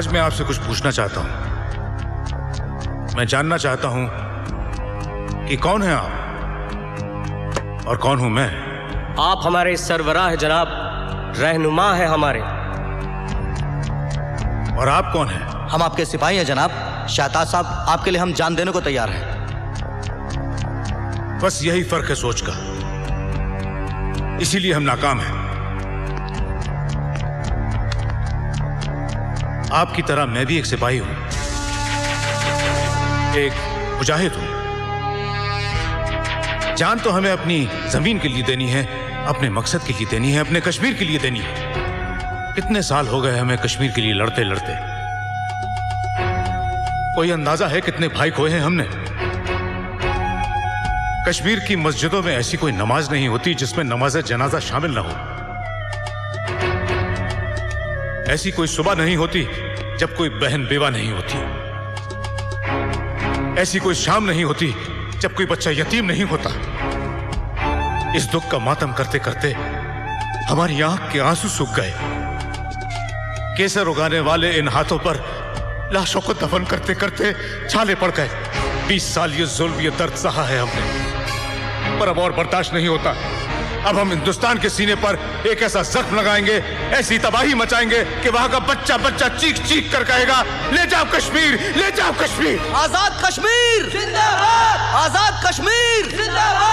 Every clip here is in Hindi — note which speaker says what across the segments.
Speaker 1: आज मैं आपसे कुछ पूछना चाहता हूं। मैं जानना चाहता हूं कि कौन है आप और कौन हूं मैं।
Speaker 2: आप हमारे सरवराह है जनाब, रहनुमा है हमारे।
Speaker 1: और आप कौन हैं?
Speaker 3: हम आपके सिपाही हैं जनाब। शाहताज साहब, आपके लिए हम जान देने को तैयार हैं।
Speaker 1: बस यही फर्क है सोच का, इसीलिए हम नाकाम हैं। आपकी तरह मैं भी एक सिपाही हूं, एक मुजाहिद हूं। जान तो हमें अपनी जमीन के लिए देनी है, अपने मकसद के लिए देनी है, अपने कश्मीर के लिए देनी है। कितने साल हो गए हमें कश्मीर के लिए लड़ते लड़ते। कोई अंदाजा है कितने भाई खोए हैं हमने? कश्मीर की मस्जिदों में ऐसी कोई नमाज नहीं होती जिसमें नमाज जनाजा शामिल ना हो। ऐसी कोई सुबह नहीं होती जब कोई बहन बेवा नहीं होती। ऐसी कोई शाम नहीं होती जब कोई बच्चा यतीम नहीं होता। इस दुख का मातम करते करते हमारी आंख के आंसू सूख गए। केसर उगाने वाले इन हाथों पर लाशों को दफन करते करते छाले पड़ गए। 20 साल ये जुल्म, ये दर्द सहा है हमने, पर अब और बर्दाश्त नहीं होता। अब हम हिंदुस्तान के सीने पर एक ऐसा जख्म लगाएंगे, ऐसी तबाही मचाएंगे कि वहां का बच्चा बच्चा चीख चीख कर कहेगा, ले जाओ कश्मीर, ले जाओ कश्मीर।
Speaker 3: आजाद कश्मीर जिंदाबाद, आजाद कश्मीर जिंदाबाद।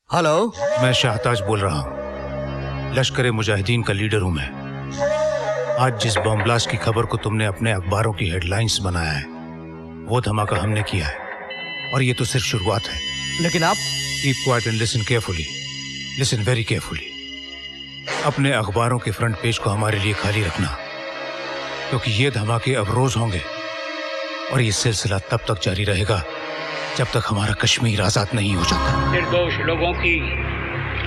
Speaker 3: हेलो,
Speaker 1: मैं शाहताज बोल रहा हूं। लश्कर मुजाहिदीन का लीडर हूं मैं। आज जिस बम ब्लास्ट की खबर को तुमने अपने अखबारों की हेडलाइंस बनाया है, वो धमाका हमने किया है, और ये तो सिर्फ शुरुआत है।
Speaker 3: लेकिन आप
Speaker 1: keep quiet and listen carefully, listen very carefully. अपने अखबारों के फ्रंट पेज को हमारे लिए खाली रखना, क्योंकि ये धमाके अब रोज होंगे, और ये सिलसिला तब तक जारी रहेगा जब तक हमारा कश्मीर आजाद नहीं हो जाता।
Speaker 4: निर्दोष लोगों की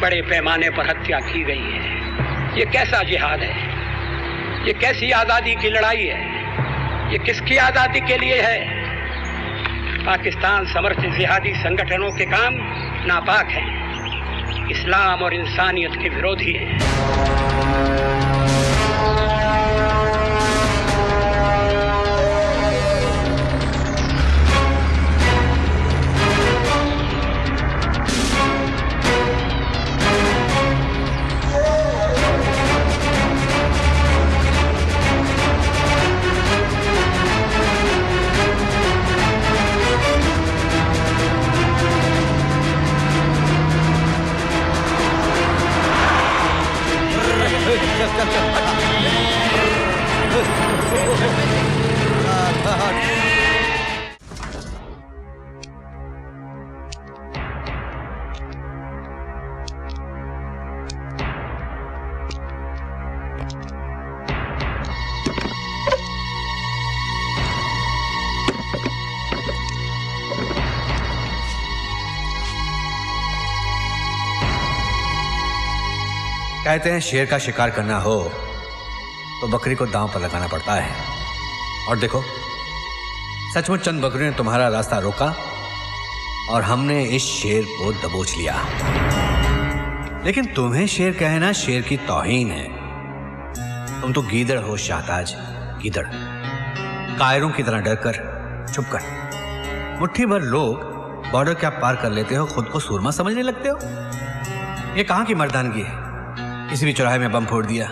Speaker 4: बड़े पैमाने पर हत्या की गई है। ये कैसा जिहाद है? ये कैसी आज़ादी की लड़ाई है? ये किसकी आज़ादी के लिए है? पाकिस्तान समर्थित जिहादी संगठनों के काम नापाक हैं, इस्लाम और इंसानियत के विरोधी हैं।
Speaker 5: कहते हैं शेर का शिकार करना हो तो बकरी को दांव पर लगाना पड़ता है। और देखो, सचमुच चंद बकरियों ने तुम्हारा रास्ता रोका और हमने इस शेर को दबोच लिया। लेकिन तुम्हें शेर कहना शेर की तौहीन है। तुम तो गीदड़ हो शाहताज, गीदड़। कायरों की तरह डरकर, छुपकर मुट्ठी भर लोग बॉर्डर क्या पार कर लेते हो, खुद को सूरमा समझने लगते हो। ये कहां की मर्दानगी है? किसी भी चौराहे में बम फोड़ दिया,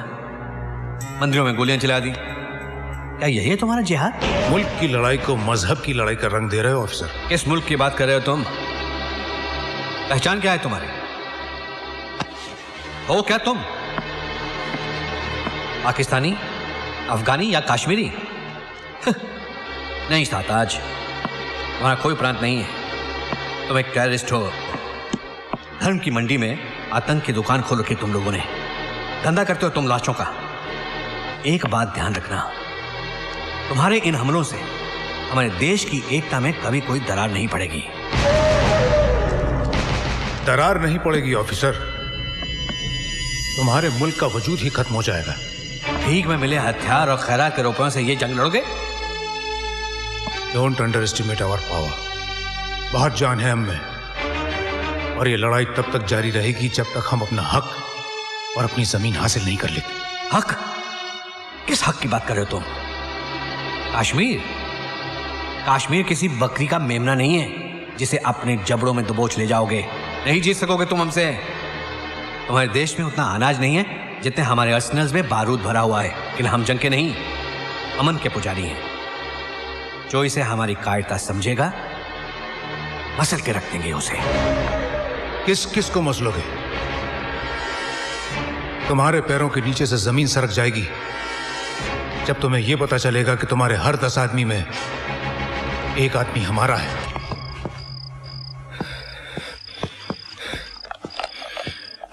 Speaker 5: मंदिरों में गोलियां चला दी, क्या यही है तुम्हारा जिहाद?
Speaker 1: मुल्क की लड़ाई को मजहब की लड़ाई का रंग दे रहे हो ऑफिसर।
Speaker 5: किस मुल्क की बात कर रहे हो तुम? पहचान क्या है तुम्हारी? हो क्या तुम? पाकिस्तानी, अफगानी या कश्मीरी? नहीं शाहताज, तुम्हारा कोई प्रांत नहीं है। तुम एक टेररिस्ट हो। धर्म की मंडी में आतंक की दुकान खोल रखी तुम लोगों ने। धंधा करते हो तुम लाशों का। एक बात ध्यान रखना, तुम्हारे इन हमलों से हमारे देश की एकता में कभी कोई दरार नहीं पड़ेगी।
Speaker 1: दरार नहीं पड़ेगी ऑफिसर, तुम्हारे मुल्क का वजूद ही खत्म हो जाएगा।
Speaker 5: भीख में मिले हथियार और खैरात के रुपयों से ये जंग लड़ोगे?
Speaker 1: Don't underestimate our power. बहुत जान है हम में, और ये लड़ाई तब तक जारी रहेगी जब तक हम अपना हक और अपनी जमीन हासिल नहीं कर लेते।
Speaker 5: हक? किस हक की बात कर रहे हो तुम? कश्मीर? कश्मीर किसी बकरी का मेमना नहीं है जिसे अपने जबड़ों में दबोच ले जाओगे। नहीं जीत सकोगे तुम हमसे। तुम्हारे देश में उतना अनाज नहीं है जितने हमारे अर्सेनल्स में बारूद भरा हुआ है। लेकिन हम जंग के नहीं, अमन के पुजारी हैं। जो इसे हमारी कायरता समझेगा, मसल के रख देंगे उसे।
Speaker 1: किस किस को मसलोगे? तुम्हारे पैरों के नीचे से जमीन सरक जाएगी जब तुम्हें यह पता चलेगा कि तुम्हारे हर 10 आदमी में एक आदमी हमारा है।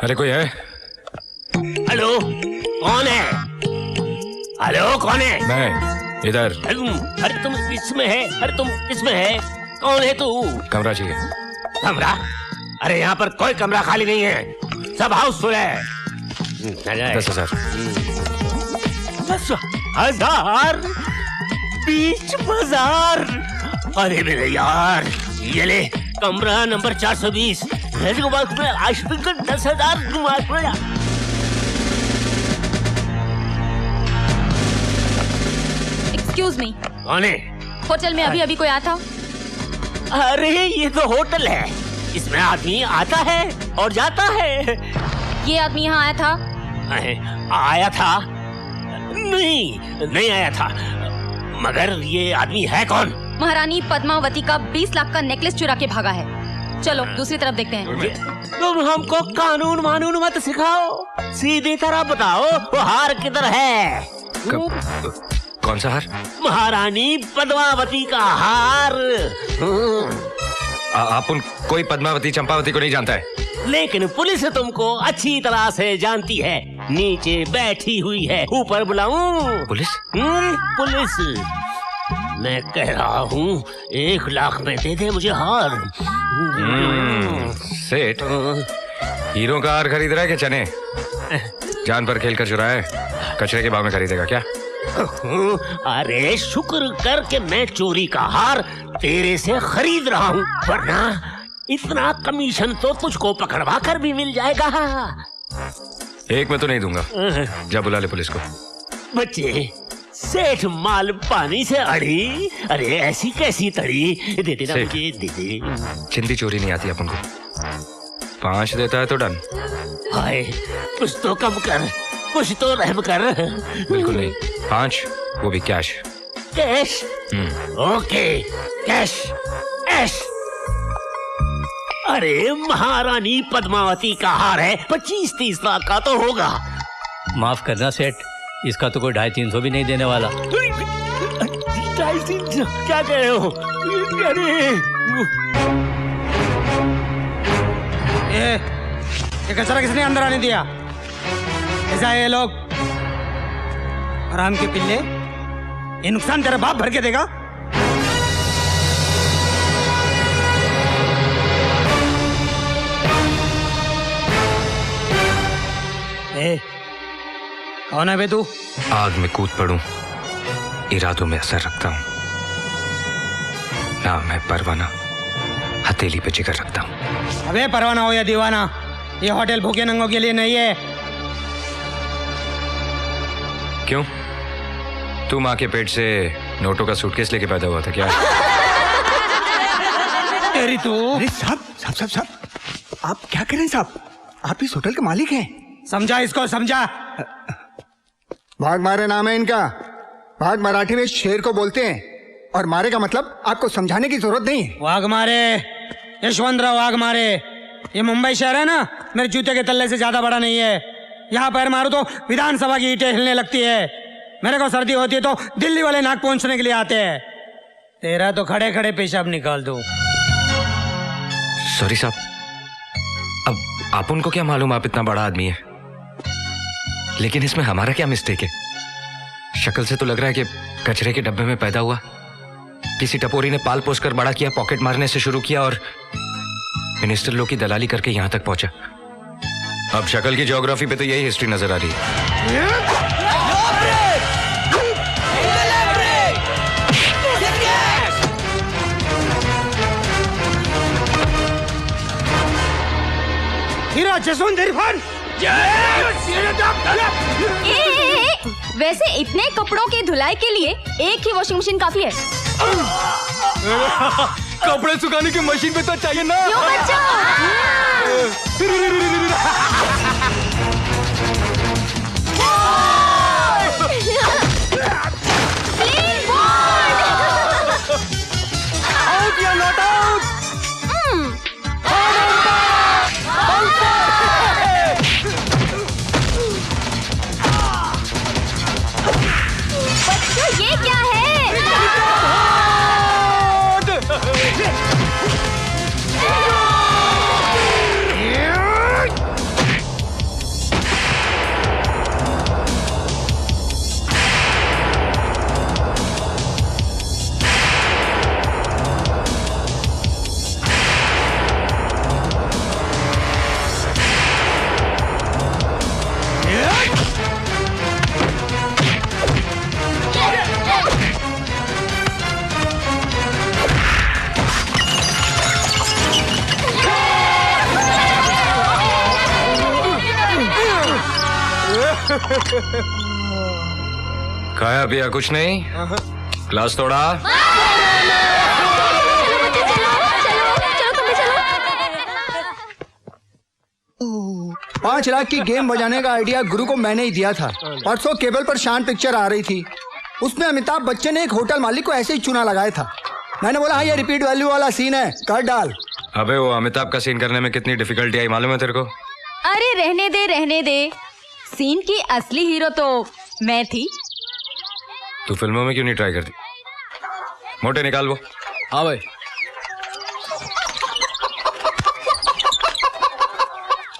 Speaker 6: अरे कोई है?
Speaker 7: हेलो, कौन है? हेलो, कौन है?
Speaker 6: मैं इधर।
Speaker 7: अरे तुम किसमें है? अरे तुम किसमें है? कौन है तू?
Speaker 6: कमरा चाहिए।
Speaker 7: कमरा? अरे यहाँ पर कोई कमरा खाली नहीं है, सब हाउसफुल है।
Speaker 6: 10,000।
Speaker 7: 10,000? बीच बाजार? अरे मेरे यार, ये ले कमरा नंबर 420। आशिक 10,000 घुमा।
Speaker 8: एक्सक्यूज मी,
Speaker 7: कौन है?
Speaker 8: होटल में अभी अभी कोई आया था?
Speaker 7: अरे ये तो होटल है, इसमें आदमी आता है और जाता है।
Speaker 8: ये आदमी यहाँ आया था?
Speaker 7: आया था? नहीं आया था। मगर ये आदमी है कौन?
Speaker 8: महारानी पद्मावती का 20 लाख का नेकलेस चुरा के भागा है। चलो दूसरी तरफ देखते हैं।
Speaker 7: तुम हमको कानून मानून मत सिखाओ, सीधी तरह बताओ वो हार किधर है?
Speaker 6: कौन सा हार?
Speaker 7: महारानी पद्मावती का हार।
Speaker 6: आप कोई पद्मावती चंपावती को नहीं जानता है?
Speaker 7: लेकिन पुलिस तुमको अच्छी तरह से जानती है। नीचे बैठी हुई है, ऊपर बुलाऊं?
Speaker 6: पुलिस?
Speaker 7: पुलिस? मैं कह रहा हूँ 1 लाख में दे दे मुझे हार।
Speaker 6: सेठ, हीरो का हार खरीद रहा है कि चने? जान पर खेल कर चुराया है, कचरे के भाव में खरीदेगा क्या?
Speaker 7: अरे शुक्र कर के मैं चोरी का हार तेरे से खरीद रहा हूँ, वरना इतना कमीशन तो तुझको पकड़वा कर भी मिल जाएगा।
Speaker 6: एक में तो नहीं दूंगा। जा बुला ले पुलिस को।
Speaker 7: बच्चे, सेठ माल पानी से अड़ी, अरे ऐसी कैसी तड़ी? दे देना मुझे, दे दे।
Speaker 6: चिंदी चोरी नहीं आती अपन को। 5 देता है तो डन।
Speaker 7: हाय, कुछ तो कम कर, कुछ तो रहम कर।
Speaker 6: बिल्कुल नहीं, 5, वो भी cash.
Speaker 7: Cash? Okay, cash, cash. अरे महारानी पद्मावती का हार है, 25-30 लाख का तो होगा।
Speaker 2: माफ करना सेठ, इसका तो कोई 250-300 भी नहीं देने वाला।
Speaker 7: 250-300 क्या कह रहे हो? अरे
Speaker 9: ये कचरा किसने अंदर आने दिया? ऐसा है ये लोग आराम के पिल्ले, ये नुकसान तेरा बाप भर के देगा। ए, कौन है बे तू?
Speaker 6: आग में कूद पड़ूं इरादों में असर रखता हूं। नाम है परवाना, हथेली पे जिगर रखता हूं।
Speaker 9: अबे परवाना हो या दीवाना, ये होटल भूखे नंगों के लिए नहीं है।
Speaker 6: क्यों? तू माँ के पेट से नोटों का सूटकेस लेके पैदा हुआ था क्या?
Speaker 9: तेरी तू।
Speaker 10: अरे साहब आप क्या कर रहे हैं साहब? आप इस होटल के मालिक हैं।
Speaker 9: समझा इसको, समझा।
Speaker 10: भाग मारे नाम है इनका। भाग मराठी में शेर को बोलते हैं और मारे का मतलब आपको समझाने की जरूरत नहीं है।
Speaker 9: वाघ मारे, यशवंतराव वाघ मारे। ये मुंबई शहर है ना, मेरे जूते के तल्ले से ज्यादा बड़ा नहीं है। यहाँ पैर मारो तो विधानसभा की ईंटें हिलने लगती है। मेरे को सर्दी होती है तो दिल्ली वाले नाक पहुंचने के लिए आते हैं। तेरा तो खड़े खड़े पेशाब निकाल दूं।
Speaker 6: सॉरी साहब, अब आप उनको क्या मालूम आप इतना बड़ा आदमी है, लेकिन इसमें हमारा क्या मिस्टेक है? शक्ल से तो लग रहा है कि कचरे के डब्बे में पैदा हुआ। किसी टपोरी ने पाल पोस कर बड़ा किया, पॉकेट मारने से शुरू किया और मिनिस्टर लोग की दलाली करके यहां तक पहुंचा। अब शक्ल की ज्योग्राफी पे तो यही हिस्ट्री नजर आ रही है।
Speaker 9: हीरा जसवंत इरफान।
Speaker 8: वैसे इतने कपड़ों की धुलाई के लिए एक ही वॉशिंग मशीन काफी है।
Speaker 6: कपड़े सुखाने की मशीन पे तो चाहिए ना।
Speaker 8: क्यों बच्चा?
Speaker 9: आउट या नॉट आउट?
Speaker 8: बच्चों ये क्या है?
Speaker 6: खाया पिया कुछ नहीं, क्लास तोड़ा।
Speaker 8: चलो तुम भी चलो।
Speaker 10: 5 लाख की गेम बजाने का आइडिया गुरु को मैंने ही दिया था। परसों केबल पर शान पिक्चर आ रही थी, उसमें अमिताभ बच्चन ने एक होटल मालिक को ऐसे ही चुना लगाया था। मैंने बोला हाँ ये रिपीट वैल्यू वाला सीन है, कर डाल।
Speaker 6: अबे वो अमिताभ का सीन करने में कितनी डिफिकल्टी आई मालूम है तेरे को?
Speaker 8: अरे रहने दे। सीन की असली हीरो तो मैं थी।
Speaker 6: तू फिल्मों में क्यों नहीं ट्राई करती? मोटे निकाल वो।
Speaker 5: हाँ भाई।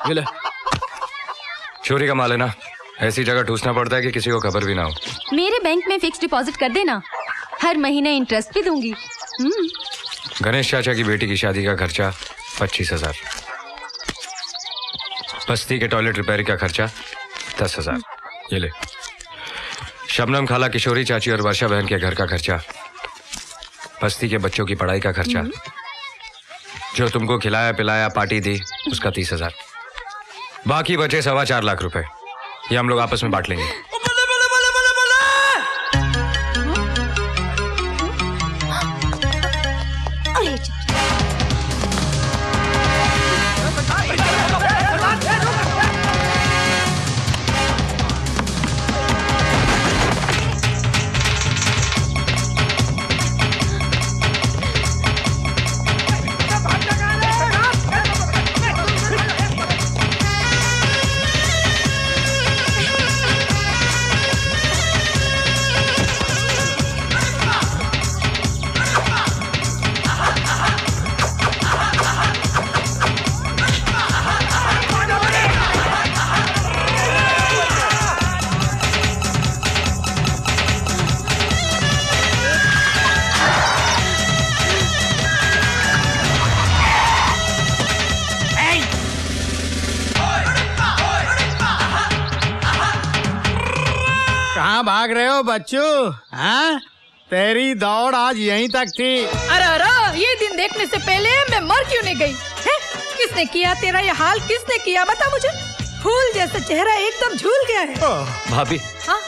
Speaker 5: ये ले।
Speaker 6: चोरी का माल है ना, ऐसी जगह ठूसना पड़ता है कि किसी को खबर भी ना हो।
Speaker 8: मेरे बैंक में फिक्स डिपॉजिट कर देना, हर महीने इंटरेस्ट भी दूंगी।
Speaker 6: गणेश चाचा की बेटी की शादी का खर्चा 25,000, बस्ती के टॉयलेट रिपेयर का खर्चा 10,000। ये ले। शबनम खाला, किशोरी चाची और वर्षा बहन के घर का खर्चा, बस्ती के बच्चों की पढ़ाई का खर्चा, जो तुमको खिलाया पिलाया पार्टी दी उसका 30,000, बाकी बचे 4.25 लाख रुपए। ये हम लोग आपस में बांट लेंगे।
Speaker 9: भाग रहे हो बच्चू? हाँ, तेरी दौड़ आज यहीं तक थी।
Speaker 8: अरे ये दिन देखने से पहले मैं मर क्यों नहीं गई? है? किसने किया तेरा ये हाल? किसने किया बता मुझे? फूल जैसा चेहरा एकदम झूल गया है।
Speaker 6: भाभी,
Speaker 8: हाँ,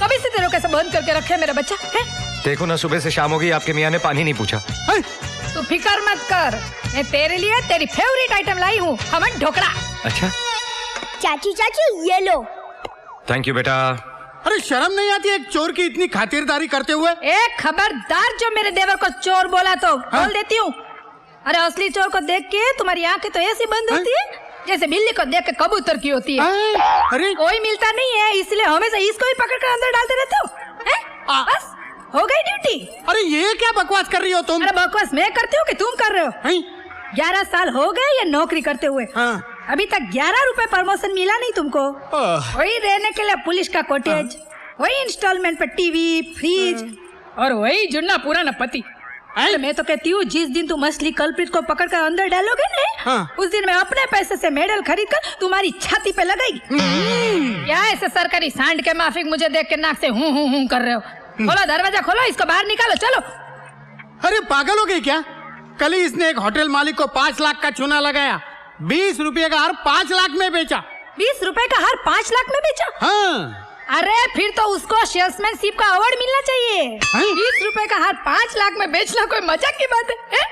Speaker 8: कभी से तेरे को कैसे बंद करके रखे मेरा बच्चा है?
Speaker 6: देखो ना, सुबह से शाम हो गई, आपके मियाँ ने पानी नहीं पूछा।
Speaker 8: तू फिकर मत कर, मैं तेरे लिए तेरी फेवरेट आइटम लाई हूँ, खमन ढोकला।
Speaker 6: अच्छा
Speaker 11: चाचू चाचू ये लो।
Speaker 6: थैंक यू बेटा।
Speaker 9: अरे शर्म नहीं आती एक चोर की इतनी खातिरदारी करते हुए?
Speaker 8: एक खबरदार जो मेरे देवर को चोर बोला तो बोल देती हूँ। अरे असली चोर को देख के तुम्हारी आंखें तो ऐसी बंद होती है जैसे बिल्ली को देख के कबूतर की होती है।
Speaker 9: अरे
Speaker 8: कोई मिलता नहीं है, इसलिए हमेशा इसको ही पकड़ कर अंदर डालते रहते हो। बस हो गई ड्यूटी।
Speaker 9: अरे ये क्या बकवास कर रही हो तुम?
Speaker 8: अरे बकवास मैं करती हूँ कि तुम कर रहे हो? 11 साल हो गए ये नौकरी करते हुए। अभी तक 11 रुपए प्रमोशन मिला नहीं तुमको। वही रहने के लिए पुलिस का कॉटेज, वही इंस्टॉलमेंट पे टीवी, फ्रिज और वही जुन्ना पुराना पति। अरे मैं तो कहती हूँ जिस दिन तुम असली कल्प्रिट को पकड़ कर अंदर डालोगे ना, उस दिन मैं अपने पैसे से मेडल खरीद कर तुम्हारी छाती पे लगाएगी। क्या ऐसे सरकारी सांड के माफिक मुझे देख के नाक से हूँ कर रहे हो? खोलो दरवाजा, खोलो, इसको बाहर निकालो, चलो।
Speaker 9: अरे पागल हो गई क्या? कल ही इसने एक होटल मालिक को 5 लाख का चूना लगाया, 20 रुपए का हार 5 लाख में बेचा।
Speaker 8: 20 रुपए का हार 5 लाख में बेचा?
Speaker 9: हाँ।
Speaker 8: अरे फिर तो उसको सेल्समैनशिप का अवार्ड मिलना चाहिए। 20 रुपए का हार 5 लाख में बेचना कोई मजाक की बात है?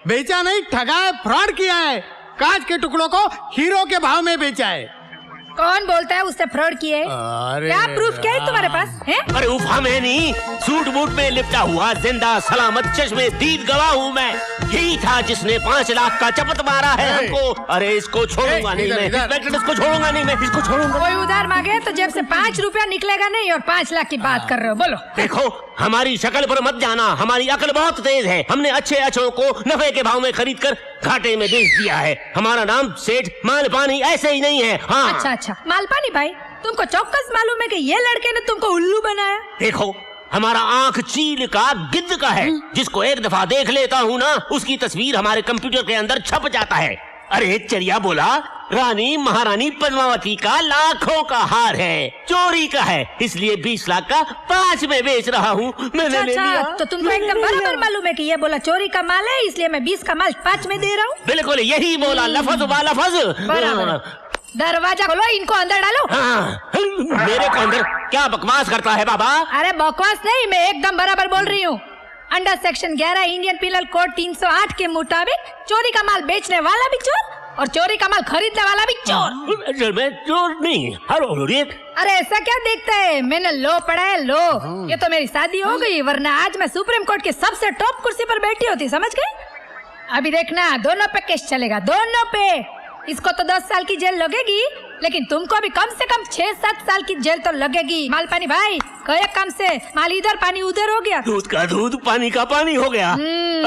Speaker 9: बेचा नहीं, ठगा है, फ्रॉड किया है। कांच के टुकड़ों को हीरो के भाव में बेचा है।
Speaker 8: कौन बोलता है उससे फ्रॉड किए? क्या प्रूफ क्या है तुम्हारे पास है?
Speaker 7: अरे उफा मैं नहीं, सूट बूट में लिपटा हुआ जिंदा सलामत चश्मे दीद गवाह हूँ मैं। यही था जिसने 5 लाख का चपत मारा है हमको। अरे इसको छोड़ूंगा नहीं मैं, इसको छोड़ूंगा नहीं मैं, इसको छोड़ूंगा।
Speaker 8: कोई उधार मांगे तो जेब से 5 रुपया निकलेगा नहीं और 5 लाख की बात कर रहे हो? बोलो।
Speaker 7: देखो हमारी शक्ल पर मत जाना, हमारी अकल बहुत तेज है। हमने अच्छे अचों को नफे के भाव में खरीद कर घाटे में बेच दिया है। हमारा नाम सेठ मालपानी ऐसे ही नहीं है। हाँ।
Speaker 8: अच्छा, मालपानी भाई, तुमको चौकस मालूम है कि ये लड़के ने तुमको उल्लू बनाया?
Speaker 7: देखो हमारा आंख चील का गिद्ध का है। जिसको एक दफा देख लेता हूँ ना, उसकी तस्वीर हमारे कंप्यूटर के अंदर छप जाता है। अरे चरिया बोला, रानी महारानी पद्मावती का लाखों का हार है, चोरी का है, इसलिए 20 लाख का 5 में बेच रहा हूँ। मैंने ले लिया।
Speaker 8: तो तुमको एकदम बराबर मालूम है कि ये बोला चोरी का माल है, इसलिए मैं 20 का माल 5 में दे रहा हूँ।
Speaker 7: बिल्कुल यही बोला, लफज बा लफज।
Speaker 8: दरवाजा खोलो, इनको अंदर डालो।
Speaker 7: मेरे को अंदर क्या बकवास करता है बाबा?
Speaker 8: अरे बकवास नहीं, मैं एकदम बराबर बोल रही हूँ। Under section 11 Indian penal code 308 के मुताबिक चोरी का माल बेचने वाला भी चोर और चोरी का माल खरीदने वाला भी चोर।
Speaker 7: मैं चोर नहीं।
Speaker 8: अरे ऐसा क्या देखता है? मैंने लो पढ़ा है, लो। ये तो मेरी शादी हो गई, वरना आज मैं सुप्रीम कोर्ट की सबसे टॉप कुर्सी पर बैठी होती, समझ गए? अभी देखना, दोनों पे केस चलेगा, दोनों पे। इसको तो 10 साल की जेल लगेगी, लेकिन तुमको भी कम से कम 6-7 साल की जेल तो लगेगी। मालपानी भाई, कई काम से माल इधर पानी उधर हो गया,
Speaker 7: दूध का दूध पानी का पानी हो गया।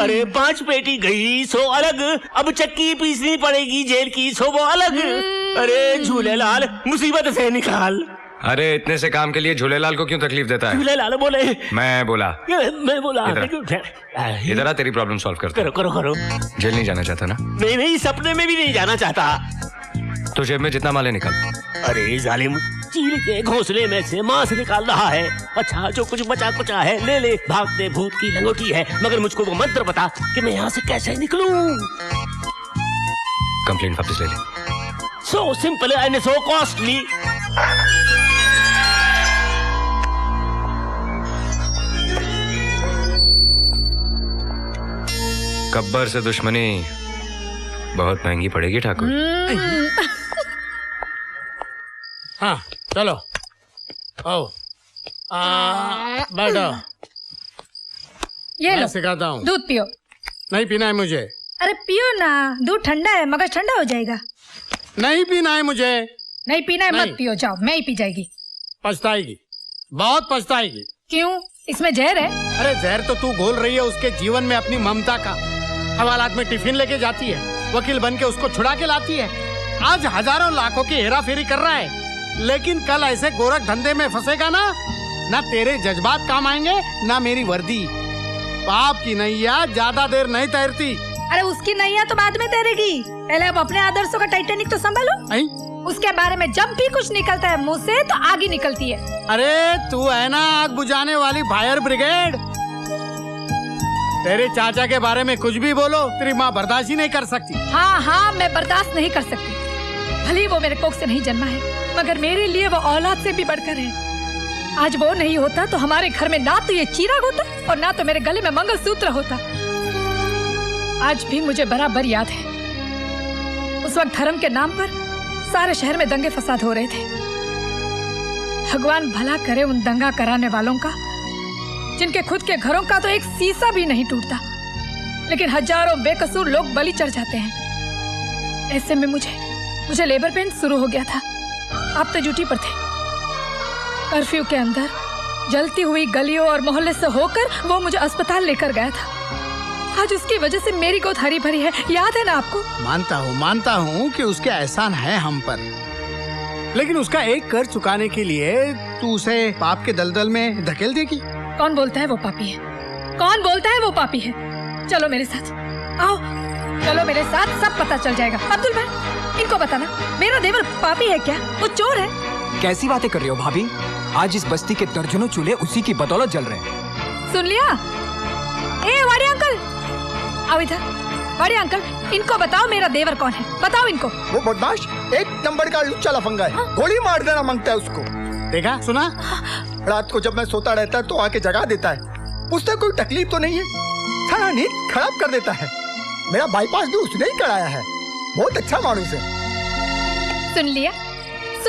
Speaker 7: अरे 5 पेटी गई 100 अलग, अब चक्की पीसनी पड़ेगी जेल की 100 वो अलग। अरे झूलेलाल मुसीबत से निकाल।
Speaker 6: अरे इतने से काम के लिए झूलेलाल को क्यों तकलीफ देता है?
Speaker 7: झूलेलाल बोले।
Speaker 6: मैं बोला।
Speaker 7: इधर
Speaker 6: आ, तेरी प्रॉब्लम सॉल्व करता।
Speaker 7: करो।
Speaker 6: जेल नहीं जाना चाहता ना?
Speaker 7: नहीं, सपने में भी नहीं जाना चाहता।
Speaker 6: तो जेब में जितना माल है निकाल।
Speaker 7: अरे जालिम, चील के घोंसले में से मांस निकाल रहा है। अच्छा जो कुछ बचा कुचा है ले ले, भागते भूत की लंगोटी है। मगर मुझको वो मंत्र बता कि मैं यहाँ से कैसे निकलूं।
Speaker 6: कंप्लेंट वापस ले ले।
Speaker 7: So simple and so costly.
Speaker 6: Gabbar से दुश्मनी बहुत महंगी पड़ेगी ठाकुर।
Speaker 9: हाँ चलो, आओ, बैठो।
Speaker 8: ये लो,
Speaker 9: सिखाता हूँ।
Speaker 8: दूध पियो।
Speaker 9: नहीं पीना है मुझे।
Speaker 8: अरे पियो ना, दूध ठंडा है, मगर ठंडा हो जाएगा।
Speaker 9: नहीं पीना है मुझे।
Speaker 8: नहीं पीना है, मत पियो, जाओ, मैं ही पी जाएगी।
Speaker 9: पछताएगी, बहुत पछताएगी।
Speaker 8: क्यों? इसमें जहर है।
Speaker 9: अरे जहर तो तू घोल रही है उसके जीवन में अपनी ममता का। हवालात में टिफिन लेके जाती है, वकील बन के उसको छुड़ा के लाती है। आज हजारों लाखों की हेरा फेरी कर रहा है, लेकिन कल ऐसे गोरख धंधे में फंसेगा ना तेरे जज्बात काम आएंगे ना मेरी वर्दी। पाप की नैया ज्यादा देर नहीं तैरती।
Speaker 8: अरे उसकी नैया तो बाद में तैरेगी, पहले अब अपने आदर्शों का टाइटैनिक तो संभालो। उसके बारे में जब भी कुछ निकलता है मुंह से तो आग ही निकलती है।
Speaker 9: अरे तू है ना आग बुझाने वाली फायर ब्रिगेड। तेरे चाचा के बारे में कुछ भी बोलो, तेरी माँ बर्दाश्त ही नहीं कर सकती।
Speaker 8: हाँ हाँ, मैं बर्दाश्त नहीं कर सकती। भले ही वो मेरे कोख से नहीं जन्मा है, मगर मेरे लिए वो औलाद से भी बढ़कर है। आज वो नहीं होता तो हमारे घर में ना तो ये चिराग होता और ना तो मेरे गले में मंगलसूत्र होता। आज भी मुझे बराबर याद है, उस वक्त धर्म के नाम पर सारे शहर में दंगे फसाद हो रहे थे। भगवान भला करे उन दंगा कराने वालों का, जिनके खुद के घरों का तो एक शीशा भी नहीं टूटता, लेकिन हजारों बेकसूर लोग बलि चढ़ जाते हैं। ऐसे में मुझे लेबर पेन शुरू हो गया था। आप तो ड्यूटी पर थे। कर्फ्यू के अंदर जलती हुई गलियों और मोहल्ले से होकर वो मुझे अस्पताल लेकर गया था। आज उसकी वजह से मेरी गोद हरी भरी है, याद है ना आपको?
Speaker 9: मानता हूँ कि उसके एहसान है हम पर, लेकिन उसका एक कर्ज चुकाने के लिए तू उसे पाप के दलदल में धकेल देगी।
Speaker 8: कौन बोलता है वो पापी है? कौन बोलता है वो पापी है? चलो मेरे साथ, आओ चलो मेरे साथ, सब पता चल जाएगा। अब्दुल भाई, इनको बताना मेरा देवर पापी है क्या? वो चोर है?
Speaker 12: कैसी बातें कर रही हो भाभी? आज इस बस्ती के दर्जनों चूल्हे उसी की बदौलत जल रहे हैं।
Speaker 8: सुन लिया? ए वाड़ी अंकल, आओ इधर। वाड़ी अंकल, इनको बताओ मेरा देवर कौन है, बताओ इनको।
Speaker 10: वो बदमाश एक नंबर का लुच्चा लफंगा है। गोली मार देना मांगता है उसको।
Speaker 9: देखा सुना?
Speaker 10: रात को जब मैं सोता रहता है तो आके जगा देता है। उससे कोई तकलीफ तो नहीं है, सारा नींद खराब कर देता है। मेरा बाईपास भी उसने ही कराया है। बहुत अच्छा मानुस है।
Speaker 8: सुन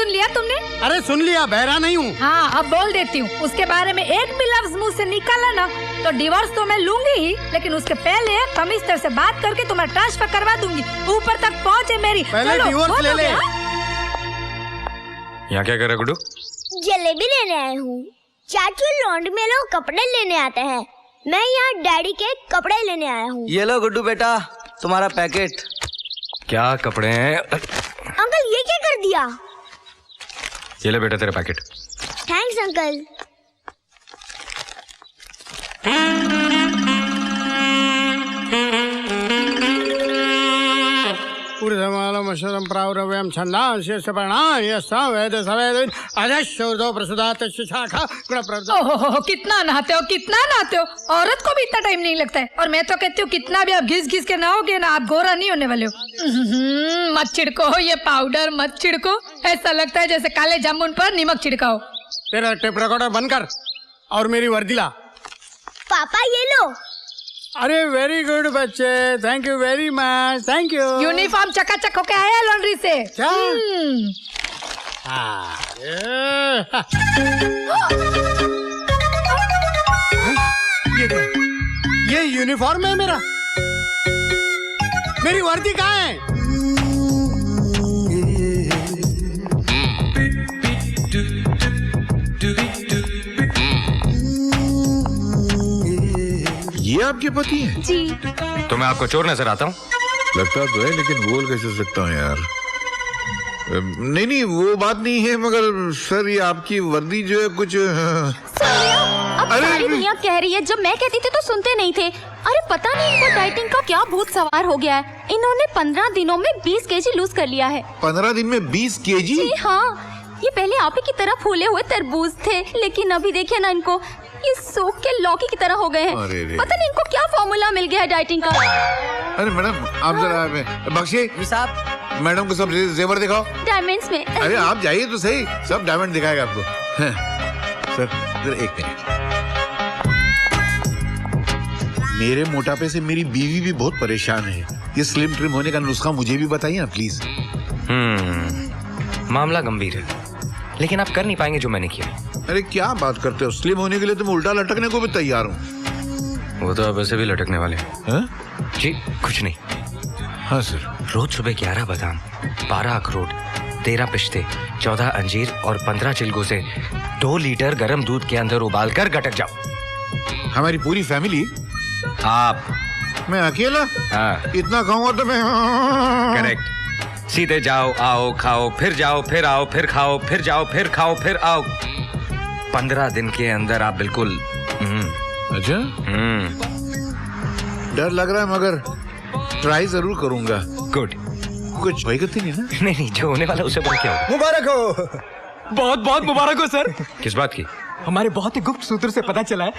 Speaker 8: लिया तुमने?
Speaker 9: अरे सुन लिया, बहरा नहीं हूँ।
Speaker 8: हाँ, अब बोल देती हूँ। उसके बारे में एक भी लफ्ज मुंह से निकाला ना तो डिवोर्स तो मैं लूंगी ही, लेकिन उसके पहले कमिश्नर से बात करके तुम्हें ट्रांसफर करवा दूंगी। ऊपर तक पहुँचे मेरी।
Speaker 9: पहले डिवोर्स ले ले।
Speaker 6: यहाँ क्या कर रहा गुड्डू?
Speaker 11: जलेबी लेने आए हूँ। चाचू लॉन्ड में लोग कपड़े लेने आते हैं, मैं यहाँ डैडी के कपड़े लेने आया हूँ।
Speaker 3: ये लो गुड्डू बेटा, तुम्हारा पैकेट।
Speaker 6: क्या कपड़े हैं?
Speaker 11: अंकल ये क्या कर दिया?
Speaker 6: ये ले बेटा तेरा पैकेट।
Speaker 11: Thanks uncle.
Speaker 9: मशरम प्रावरव्यम छन्दांस्य सपर्णाय सवेद सवेद अधश्शोर्दो प्रसुदात शाखा गुणप्रद।
Speaker 8: ओहो, कितना नहाते हो। औरत को भी इतना टाइम नहीं लगता है। और मैं तो कहती हूँ कितना भी आप घिस के नहाओगे ना, आप गोरा नहीं होने वाले हो। मत छिड़को ये पाउडर, मत छिड़को। ऐसा लगता है जैसे काले जामुन पर नमक छिड़काओ।
Speaker 9: तेरा टेप रिकॉर्डर बंद कर और मेरी वर्दी ला।
Speaker 11: पापा ये लो।
Speaker 9: अरे वेरी गुड बच्चे, thank you very much, thank you.
Speaker 8: Uniform चकाचक होके आया लॉन्ड्री से।
Speaker 9: क्या? ये यूनिफॉर्म है मेरा। मेरी वर्दी कहाँ है?
Speaker 1: ये आपके पति हैं?
Speaker 8: जी।
Speaker 6: तो मैं आपको चोर नजर आता हूँ?
Speaker 1: लगता तो है, लेकिन बोल कैसे सकता हूँ यार। नहीं वो बात नहीं है, मगर सर ये आपकी वर्दी जो है कुछ।
Speaker 13: अब सारी दुनिया कह रही है, जब मैं कहती थी तो सुनते नहीं थे। अरे पता नहीं इनको डाइटिंग का क्या भूत सवार हो गया है। इन्होंने 15 दिनों में 20 केजी लूज कर लिया है।
Speaker 1: 15 दिन में 20 केजी?
Speaker 13: जी हाँ, ये पहले आप ही की तरह फूले हुए तरबूज थे, लेकिन अभी देखिए ना इनको, ये सूख के लौकी की तरह हो गए हैं। पता नहीं इनको क्या फॉर्मूला मिल गया है डाइटिंग का।
Speaker 1: अरे मैडम आप जरा बख्शिए साहब, मैडम को सब जेवर दिखाओ।
Speaker 13: डायमंड्स में।
Speaker 1: अरे आप जाइए तो सही, सब डायमंड दिखाएगा आपको। सर जरा एक मिनट। मेरे मोटापे से मेरी बीवी भी बहुत परेशान है। ये स्लिम ट्रिम होने का नुस्खा मुझे भी बताइए ना प्लीज।
Speaker 6: मामला गंभीर है, लेकिन आप कर नहीं पाएंगे जो मैंने किया।
Speaker 1: अरे क्या बात करते हो, स्लिम होने के लिए तो मैं उल्टा लटकने को भी तैयार हूँ।
Speaker 6: वो तो आप वैसे भी लटकने वाले हैं। जी कुछ नहीं।
Speaker 1: हाँ सर।
Speaker 6: रोज सुबह 11 बादाम, 12 अखरोट, 13 पिस्ते, 14 अंजीर और 15 चिलगों से 2 लीटर गर्म दूध के अंदर उबाल कर गटक जाओ।
Speaker 1: हमारी पूरी फैमिली?
Speaker 6: आप?
Speaker 1: मैं अकेला?
Speaker 6: हाँ।
Speaker 1: इतना खाऊंगा तो मैं।
Speaker 6: करेक्ट। सीधे जाओ, आओ, खाओ, फिर जाओ, फिर आओ, फिर खाओ, फिर जाओ, फिर खाओ, फिर आओ। 15 दिन के अंदर आप बिल्कुल।
Speaker 1: अच्छा। डर लग रहा है, मगर ट्राई जरूर करूंगा।
Speaker 6: गुड।
Speaker 1: कुछ वही करती नहीं ना?
Speaker 6: नहीं, जो होने वाला उससे बड़ा क्या हो।
Speaker 10: मुबारक हो।
Speaker 12: बहुत बहुत मुबारक हो सर।
Speaker 6: किस बात की?
Speaker 12: हमारे बहुत ही गुप्त सूत्र से पता चला है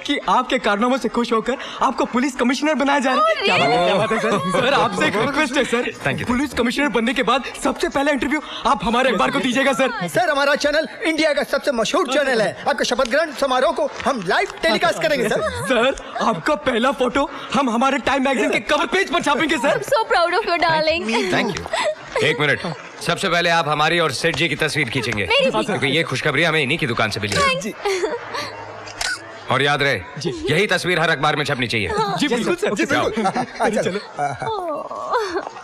Speaker 12: कि आपके कारनामों से खुश होकर आपको पुलिस कमिश्नर बनाया जा रहा है। क्या बात है सर। सर आपसे एक रिक्वेस्ट है sir.
Speaker 6: Thank you.
Speaker 12: Police commissioner बनने के बाद सबसे पहला इंटरव्यू आप हमारे अखबार को दीजिएगा सर।
Speaker 10: सर हमारा चैनल इंडिया का सबसे मशहूर चैनल है। आपके शपथ ग्रहण समारोह को हम लाइव टेलीकास्ट करेंगे सर।
Speaker 12: सर आपका पहला फोटो हम हमारे टाइम मैगजीन के कवर पेज पर छापेंगे सर।
Speaker 13: So proud of you, darling.
Speaker 6: Thank you. एक मिनट, सबसे पहले आप हमारी और सेठ जी की तस्वीर खींचेंगे, क्योंकि ये खुशखबरी हमें इन्हीं की दुकान से मिली है। और याद रहे, यही तस्वीर हर अखबार में छपनी चाहिए।
Speaker 12: जी बिल्कुल सर। जी बिल्कुल।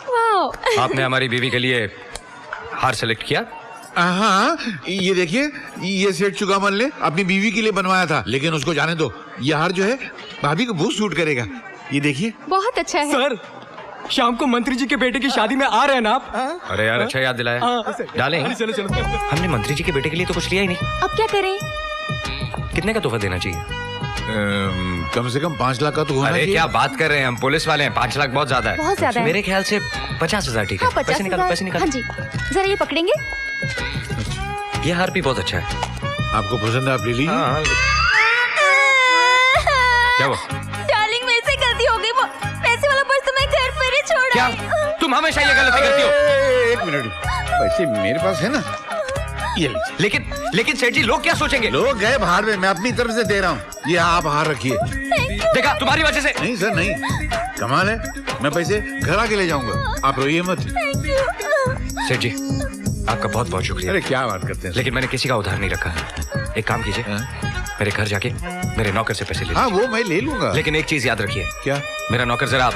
Speaker 13: Wow.
Speaker 6: आपने हमारी बीवी के लिए हार सेलेक्ट किया?
Speaker 1: हाँ, ये देखिए, ये सेठ चुकामल ने अपनी बीवी के लिए बनवाया था, लेकिन उसको जाने दो, ये हार जो है भाभी को बहुत सूट करेगा। ये देखिए।
Speaker 13: बहुत अच्छा है
Speaker 12: सर शाम को मंत्री जी के बेटे की शादी में आ रहे हैं ना आप?
Speaker 6: अरे यार, अच्छा याद दिलाया। डालें।
Speaker 12: चलो चलो।
Speaker 6: हमने मंत्री जी के बेटे के लिए तो कुछ लिया ही नहीं।
Speaker 13: अब क्या करें?
Speaker 6: कितने का तोहफा देना चाहिए?
Speaker 1: कम से कम 5 लाख का तो होना
Speaker 6: अरे
Speaker 1: चाहिए।
Speaker 6: क्या बात कर रहे हैं, हम पुलिस वाले हैं, 5 लाख बहुत ज्यादा है।
Speaker 13: बहुत ज्यादा है।
Speaker 6: मेरे ख्याल से 50,000 ठीक है।
Speaker 13: हाँ,
Speaker 6: पैसे निकालो, पैसे
Speaker 13: 50,000।
Speaker 6: निकालो।
Speaker 13: हाँ जी, जरा ये पकड़ेंगे।
Speaker 6: ये हार भी बहुत अच्छा है।
Speaker 1: आपको पसंद है, आप ले लीजिए।
Speaker 6: हाँ। क्या हुआ?
Speaker 13: डार्लिंग मेरे से गलती हो गई, वो पैसे वाला पर्स तो मैं घर पर ही छोड़ा।
Speaker 6: क्या तुम हमेशा ये गलती करती हो?
Speaker 1: एक मिनट, पैसे मेरे पास है ना, ये लीजिए।
Speaker 6: लेकिन सेठ जी, लोग क्या सोचेंगे?
Speaker 1: लोग गए बाहर में, मैं अपनी तरफ से दे रहा हूँ, ये आप हार रखिए।
Speaker 6: देखा, तुम्हारी वजह से।
Speaker 1: नहीं सर, नहीं, कमाल है, मैं पैसे घर आके ले जाऊंगा, आप रोइए मत।
Speaker 6: सेठ जी, आपका बहुत बहुत शुक्रिया।
Speaker 1: अरे क्या बात करते हैं,
Speaker 6: लेकिन मैंने किसी का उधार नहीं रखा। एक काम कीजिए, मेरे घर जाके मेरे नौकर से पैसे ले लीजिए।
Speaker 1: हाँ, वो मैं ले लूंगा।
Speaker 6: लेकिन एक चीज याद रखिए।
Speaker 1: क्या?
Speaker 6: मेरा नौकर जरा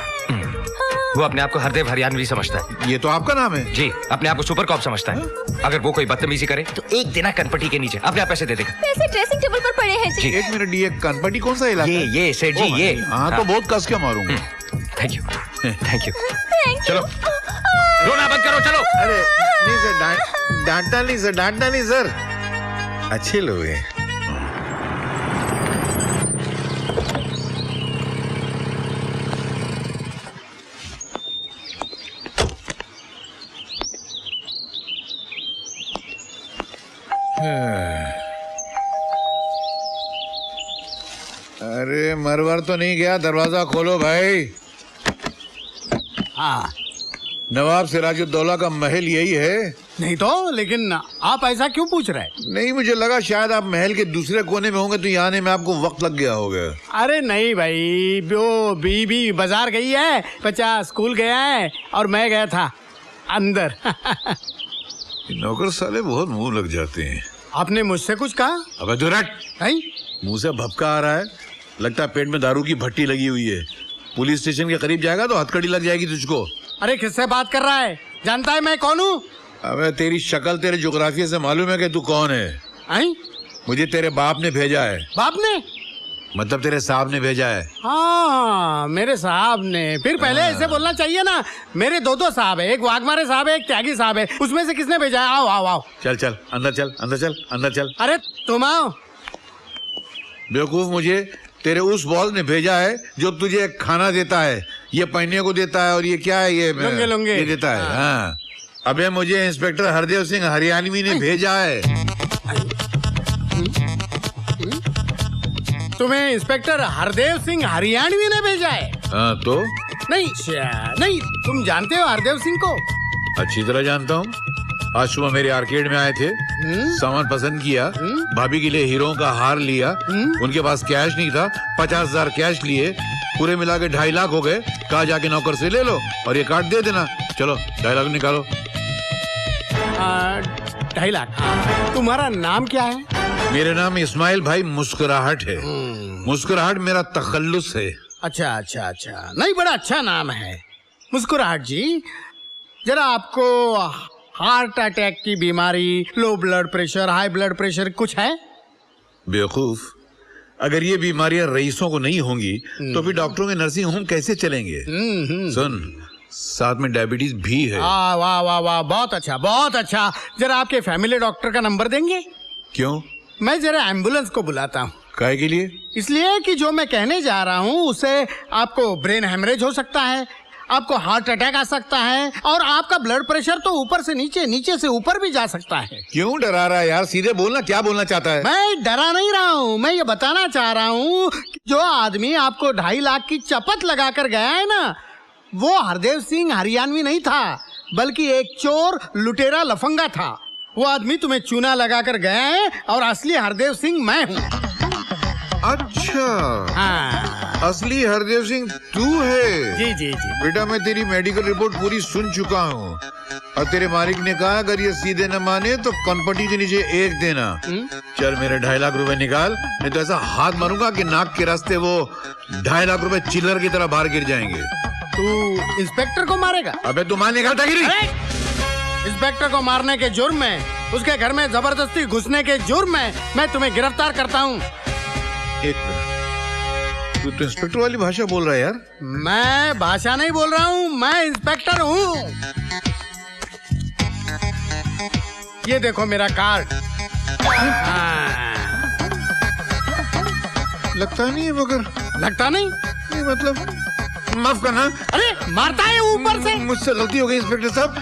Speaker 6: वो अपने आप को हरदेव हरियाणवी समझता है।
Speaker 1: ये तो आपका नाम है।
Speaker 6: जी, अपने आप को सुपर कॉप समझता है। अगर वो कोई बदतमीजी करे तो एक दिन कनपटी के नीचे अपने आप पैसे दे देगा।
Speaker 13: पैसे ड्रेसिंग टेबल पर पड़े हैं जी।
Speaker 1: एक मिनट, ये कनपटी कौन सा इलाका?
Speaker 6: ये सेठ जी, ये।
Speaker 1: हाँ, तो बहुत कस के मारूंगा।
Speaker 6: Thank you, thank you. चलो, रोना बंद करो, चलो।
Speaker 1: अरे नहीं सर, डांटना नहीं सर, अच्छे लोग हैं। अरे मरवर तो नहीं गया, दरवाजा खोलो भाई।
Speaker 9: हाँ
Speaker 1: नवाब सिराजुद्दौला का महल यही है?
Speaker 9: नहीं तो, लेकिन आप ऐसा क्यों पूछ रहे हैं?
Speaker 1: नहीं, मुझे लगा शायद आप महल के दूसरे कोने में होंगे तो यहाँ आने में आपको वक्त लग गया होगा।
Speaker 9: अरे नहीं भाई, वो बीबी बाजार गई है, बच्चा स्कूल गया है और मैं गया था अंदर।
Speaker 1: नौकर साले बहुत मुंह लग जाते हैं।
Speaker 9: आपने मुझसे कुछ कहा?
Speaker 1: अबे दुरट,
Speaker 9: नहीं,
Speaker 1: मुंह से भपका आ रहा है, लगता है पेट में दारू की भट्टी लगी हुई है। पुलिस स्टेशन के करीब जाएगा तो हथकड़ी लग जाएगी तुझको।
Speaker 9: अरे किससे बात कर रहा है? जानता है मैं कौन हूँ?
Speaker 1: अबे तेरी शक्ल तेरे जोग्राफिया से मालूम है कि तू कौन है।
Speaker 9: आई?
Speaker 1: मुझे तेरे बाप ने भेजा है।
Speaker 9: बाप ने?
Speaker 1: मतलब तेरे साहब ने भेजा है।
Speaker 9: हाँ, मेरे साहब ने। फिर पहले ऐसे बोलना चाहिए ना। मेरे दो साहब है, एक वाघमारे साहब है, एक त्यागी साहब है, उसमें से किसने भेजा है? आओ आओ आओ।
Speaker 1: चल चल अंदर चल, अंदर चल, अंदर चल।
Speaker 9: अरे तुम आओ।
Speaker 1: बेवकूफ, मुझे तेरे उस बॉस ने भेजा है जो तुझे खाना देता है, ये पहनने को देता है, और ये क्या है, ये
Speaker 9: लुंगे लुंगे
Speaker 1: ये देता है। हाँ, अबे मुझे इंस्पेक्टर हरदेव सिंह हरियाणवी ने भेजा है।
Speaker 9: तुम्हें इंस्पेक्टर हरदेव सिंह हरियाणवी ने भेजा है?
Speaker 1: हाँ तो?
Speaker 9: नहीं, तुम जानते हो हरदेव सिंह को?
Speaker 1: अच्छी तरह जानता हूँ। आज सुबह मेरे आर्केड में आए थे, सामान पसंद किया, भाभी के लिए हीरो का हार लिया, उनके पास कैश नहीं था, 50,000 कैश लिए, पूरे मिला के 2.5 लाख हो गए। कहा जाके नौकर से ले लो और ये कार्ड दे देना। चलो 2.5 लाख निकालो।
Speaker 9: 2.5 लाख। तुम्हारा नाम क्या है?
Speaker 1: मेरा नाम इस्माइल भाई मुस्कुराहट है। मुस्कुराहट मेरा तखल्लुस है।
Speaker 9: अच्छा अच्छा अच्छा, नहीं, बड़ा अच्छा नाम है मुस्कुराहट जी। जरा आपको हार्ट अटैक की बीमारी, low blood pressure, high blood pressure कुछ है?
Speaker 1: बेवकूफ, अगर ये बीमारियां रईसों को नहीं होंगी तो फिर डॉक्टरों के नर्सिंग होम कैसे चलेंगे? सुन, साथ में डायबिटीज भी है।
Speaker 9: वाह वाह वाह वाह, बहुत अच्छा बहुत अच्छा। जरा आपके फैमिली डॉक्टर का नंबर देंगे?
Speaker 1: क्यों?
Speaker 9: मैं जरा एम्बुलेंस को बुलाता हूँ।
Speaker 1: काहे के लिए?
Speaker 9: इसलिए कि जो मैं कहने जा रहा हूँ उससे आपको ब्रेन हेमरेज हो सकता है, आपको हार्ट अटैक आ सकता है और आपका ब्लड प्रेशर तो ऊपर से नीचे, नीचे से ऊपर भी जा सकता है।
Speaker 14: क्यों डरा रहा है यार? सीधे बोलना, क्या बोलना चाहता है?
Speaker 9: मैं डरा नहीं रहा हूँ, मैं ये बताना चाह रहा हूँ जो आदमी आपको 2.5 लाख की चपत लगा कर गया है ना, वो हरदेव सिंह हरियाणवी नहीं था, बल्कि एक चोर लुटेरा लफंगा था। वो आदमी तुम्हें चूना लगा कर गया है और असली हरदेव सिंह मैं हूँ।
Speaker 14: अच्छा,
Speaker 9: हाँ।
Speaker 14: असली हरदेव सिंह तू है?
Speaker 9: जी जी जी।
Speaker 14: बेटा मैं तेरी मेडिकल रिपोर्ट पूरी सुन चुका हूँ और तेरे मालिक ने कहा अगर ये सीधे न माने तो कनपटी के नीचे 1 देना। चल मेरे 2.5 लाख रुपए निकाल, नहीं तो ऐसा हाथ मारूंगा कि नाक के रास्ते वो 2.5 लाख रुपए चिल्लर की तरह बाहर गिर जाएंगे।
Speaker 9: तू इंस्पेक्टर को मारेगा?
Speaker 14: अबे तू मार निकालता गिरी।
Speaker 9: इंस्पेक्टर को मारने के जुर्म में, उसके घर में जबरदस्ती घुसने के जुर्म में मैं तुम्हें गिरफ्तार करता हूँ।
Speaker 14: एक मिनट, तू तो इंस्पेक्टर वाली भाषा बोल रहा है यार।
Speaker 9: मैं भाषा नहीं बोल रहा हूँ, मैं इंस्पेक्टर हूँ। ये देखो मेरा कार्ड।
Speaker 14: लगता नहीं है मगर।
Speaker 9: लगता नहीं
Speaker 14: मतलब माफ करना।
Speaker 9: अरे मारता है ऊपर से।
Speaker 14: मुझसे गलती हो गई इंस्पेक्टर साहब,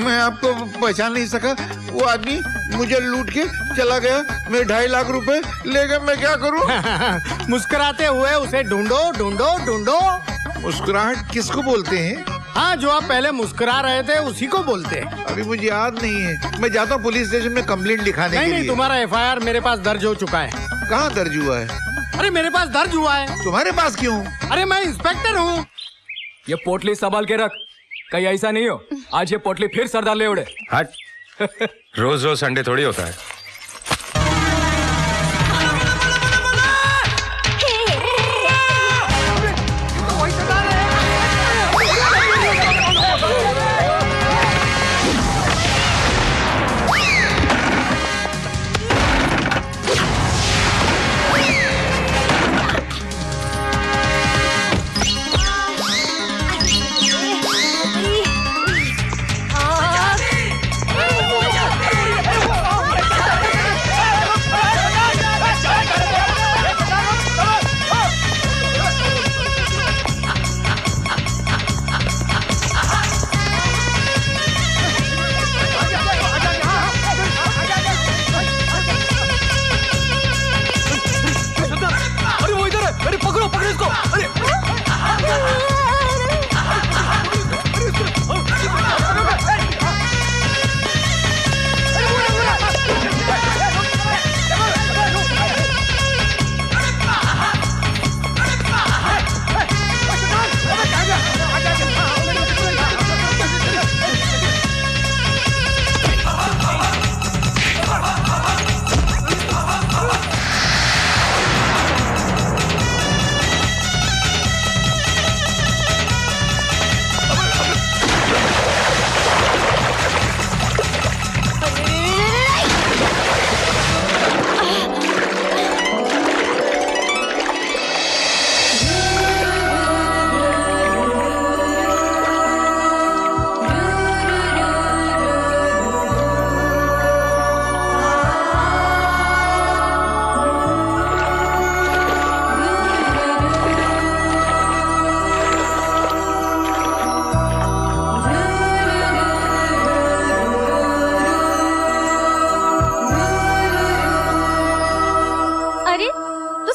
Speaker 14: मैं आपको पहचान नहीं सका। वो आदमी मुझे लूट के चला गया, मेरे 2.5 लाख रुपए ले गया, मैं क्या करूं?
Speaker 9: मुस्कुराते हुए उसे ढूंढो ढूंढो ढूंढो।
Speaker 14: मुस्कुराहट किसको बोलते हैं?
Speaker 9: हाँ, जो आप पहले मुस्कुरा रहे थे उसी को बोलते हैं।
Speaker 14: अभी मुझे याद नहीं है, मैं जाता हूँ पुलिस स्टेशन में कंप्लेंट लिखाने के लिए।
Speaker 9: नहीं, तुम्हारा FIR मेरे पास दर्ज हो चुका है।
Speaker 14: कहाँ दर्ज हुआ है?
Speaker 9: अरे मेरे पास दर्ज हुआ है।
Speaker 14: तुम्हारे पास क्यों?
Speaker 9: अरे मैं इंस्पेक्टर हूँ।
Speaker 12: ये पोटली संभाल के रख, कहीं ऐसा नहीं हो आज ये पोटली फिर सरदार ले उड़े।
Speaker 6: हट। रोज रोज संडे थोड़ी होता है।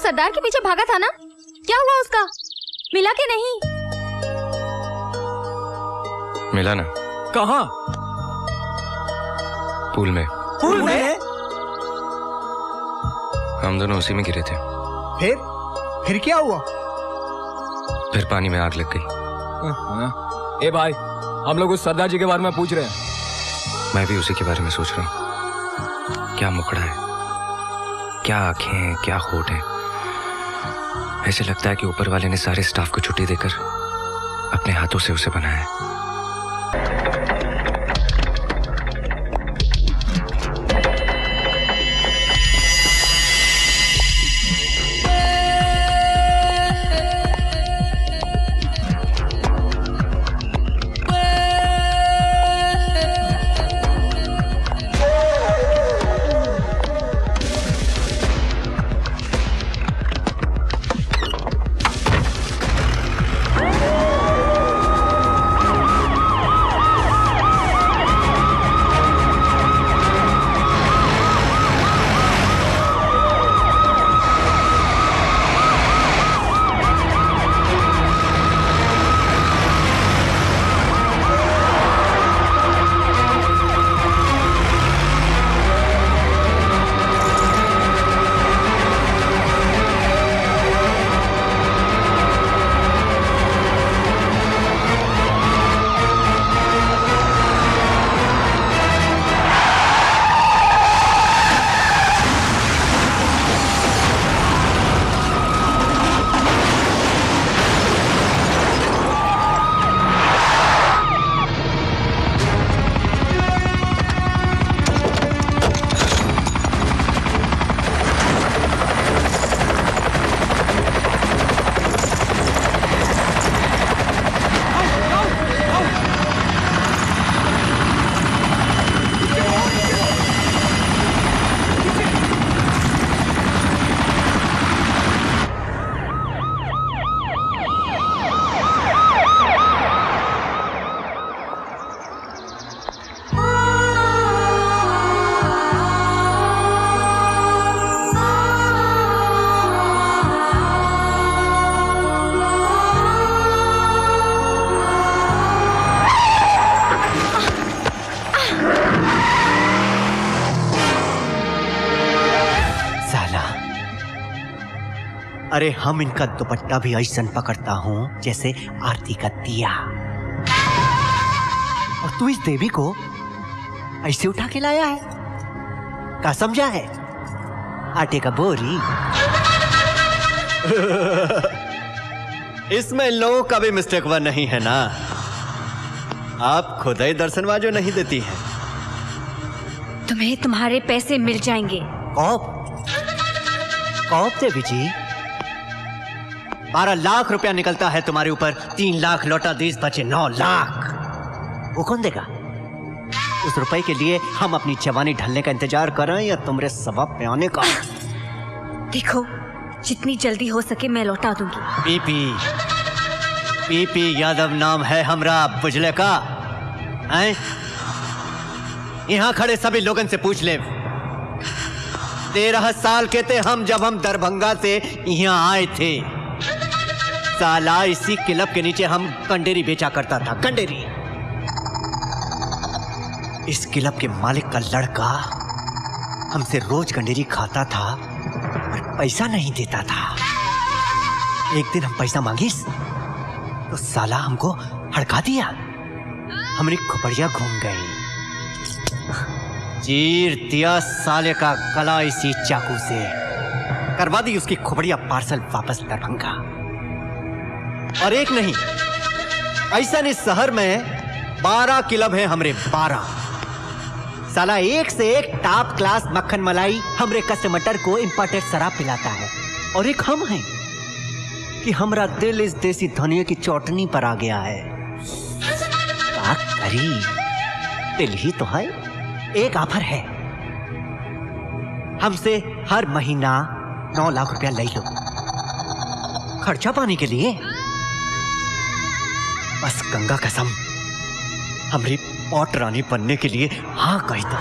Speaker 13: सरदार के पीछे भागा था ना, क्या हुआ उसका? मिला के नहीं?
Speaker 6: मिला ना।
Speaker 12: कहाँ?
Speaker 6: पूल में।
Speaker 10: पूल में?
Speaker 6: हम दोनों उसी में गिरे थे।
Speaker 10: फिर क्या हुआ?
Speaker 6: फिर पानी में आग लग गई।
Speaker 12: ए भाई, हम लोग उस सरदार जी के बारे में पूछ रहे हैं।
Speaker 6: मैं भी उसी के बारे में सोच रहा हूँ। क्या मुखड़ा है, क्या आंखें हैं, क्या होठ है। ऐसे लगता है कि ऊपर वाले ने सारे स्टाफ को छुट्टी देकर अपने हाथों से उसे बनाया है।
Speaker 3: अरे हम इनका दुपट्टा भी ऐसा पकड़ता हूँ जैसे आरती का दिया। और तू इस देवी को ऐसे उठा के लाया है? क्या समझा है? आटे का बोरी? इसमें इन लोगों का भी मिस्टेक वन नहीं है ना? आप खुद ही दर्शनवाजो नहीं देती हैं।
Speaker 15: तुम्हें तुम्हारे पैसे मिल जाएंगे।
Speaker 3: कौप देवी जी, 12 लाख रुपया निकलता है तुम्हारे ऊपर, 3 लाख लौटा दीस बचे 9 लाख। वो कौन देगा? उस रुपए के लिए हम अपनी जवानी ढलने का इंतजार कर रहे हैं या तुमरे सबब पे आने का?
Speaker 15: देखो, जितनी जल्दी हो सके मैं लौटा दूंगी।
Speaker 3: पीपी यादव नाम है हमरा, बुझले का? हैं? यहाँ खड़े सभी लोगन से पूछ ले। 13 साल के थे हम जब हम दरभंगा से यहाँ आए थे। साला इसी क्लब के नीचे हम कंडेरी बेचा करता था, कंडेरी। इस क्लब के मालिक का लड़का हमसे रोज कंडेरी खाता था और पैसा नहीं देता था। एक दिन हम पैसा मांगिस तो साला हमको हड़का दिया। हमारी खोपड़िया घूम गई। चीर दिया साले का गला इसी चाकू से। करवा दी उसकी खोपड़िया पार्सल वापस दरभंगा। और एक नहीं, ऐसा नहीं, शहर में 12 क्लब हैं हमरे, 12। साला एक से एक टॉप क्लास मक्खन मलाई हमरे कस्टमर को इंपोर्टेड शराब पिलाता है। और एक हम हैं कि हमरा दिल इस देसी धनिया की चौटनी पर आ गया है। क्या करी, दिल ही तो है। एक ऑफर है, हमसे हर महीना 9 लाख रुपया ले लो, खर्चा पाने के लिए। बस गंगा कसम, हमारी पौट रानी बनने के लिए हाँ कही दो।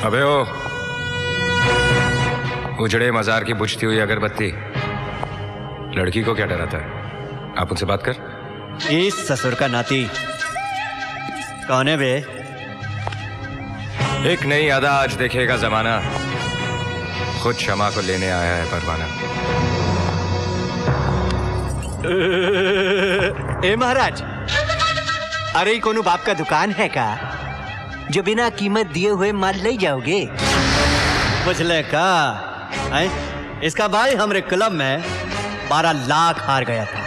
Speaker 6: अबे ओ, उजड़े मजार की बुझती हुई अगरबत्ती, लड़की को क्या डराता है? आप उनसे बात कर।
Speaker 3: इस ससुर का नाती कौन है बे?
Speaker 6: एक नई अदा आज देखेगा जमाना, खुद क्षमा को लेने आया है परवाना।
Speaker 3: ए महाराज, अरे कोनो बाप का दुकान है का जो बिना कीमत दिए हुए माल ले जाओगे? बुझले का? इसका भाई हमरे क्लब में 12 लाख हार गया था।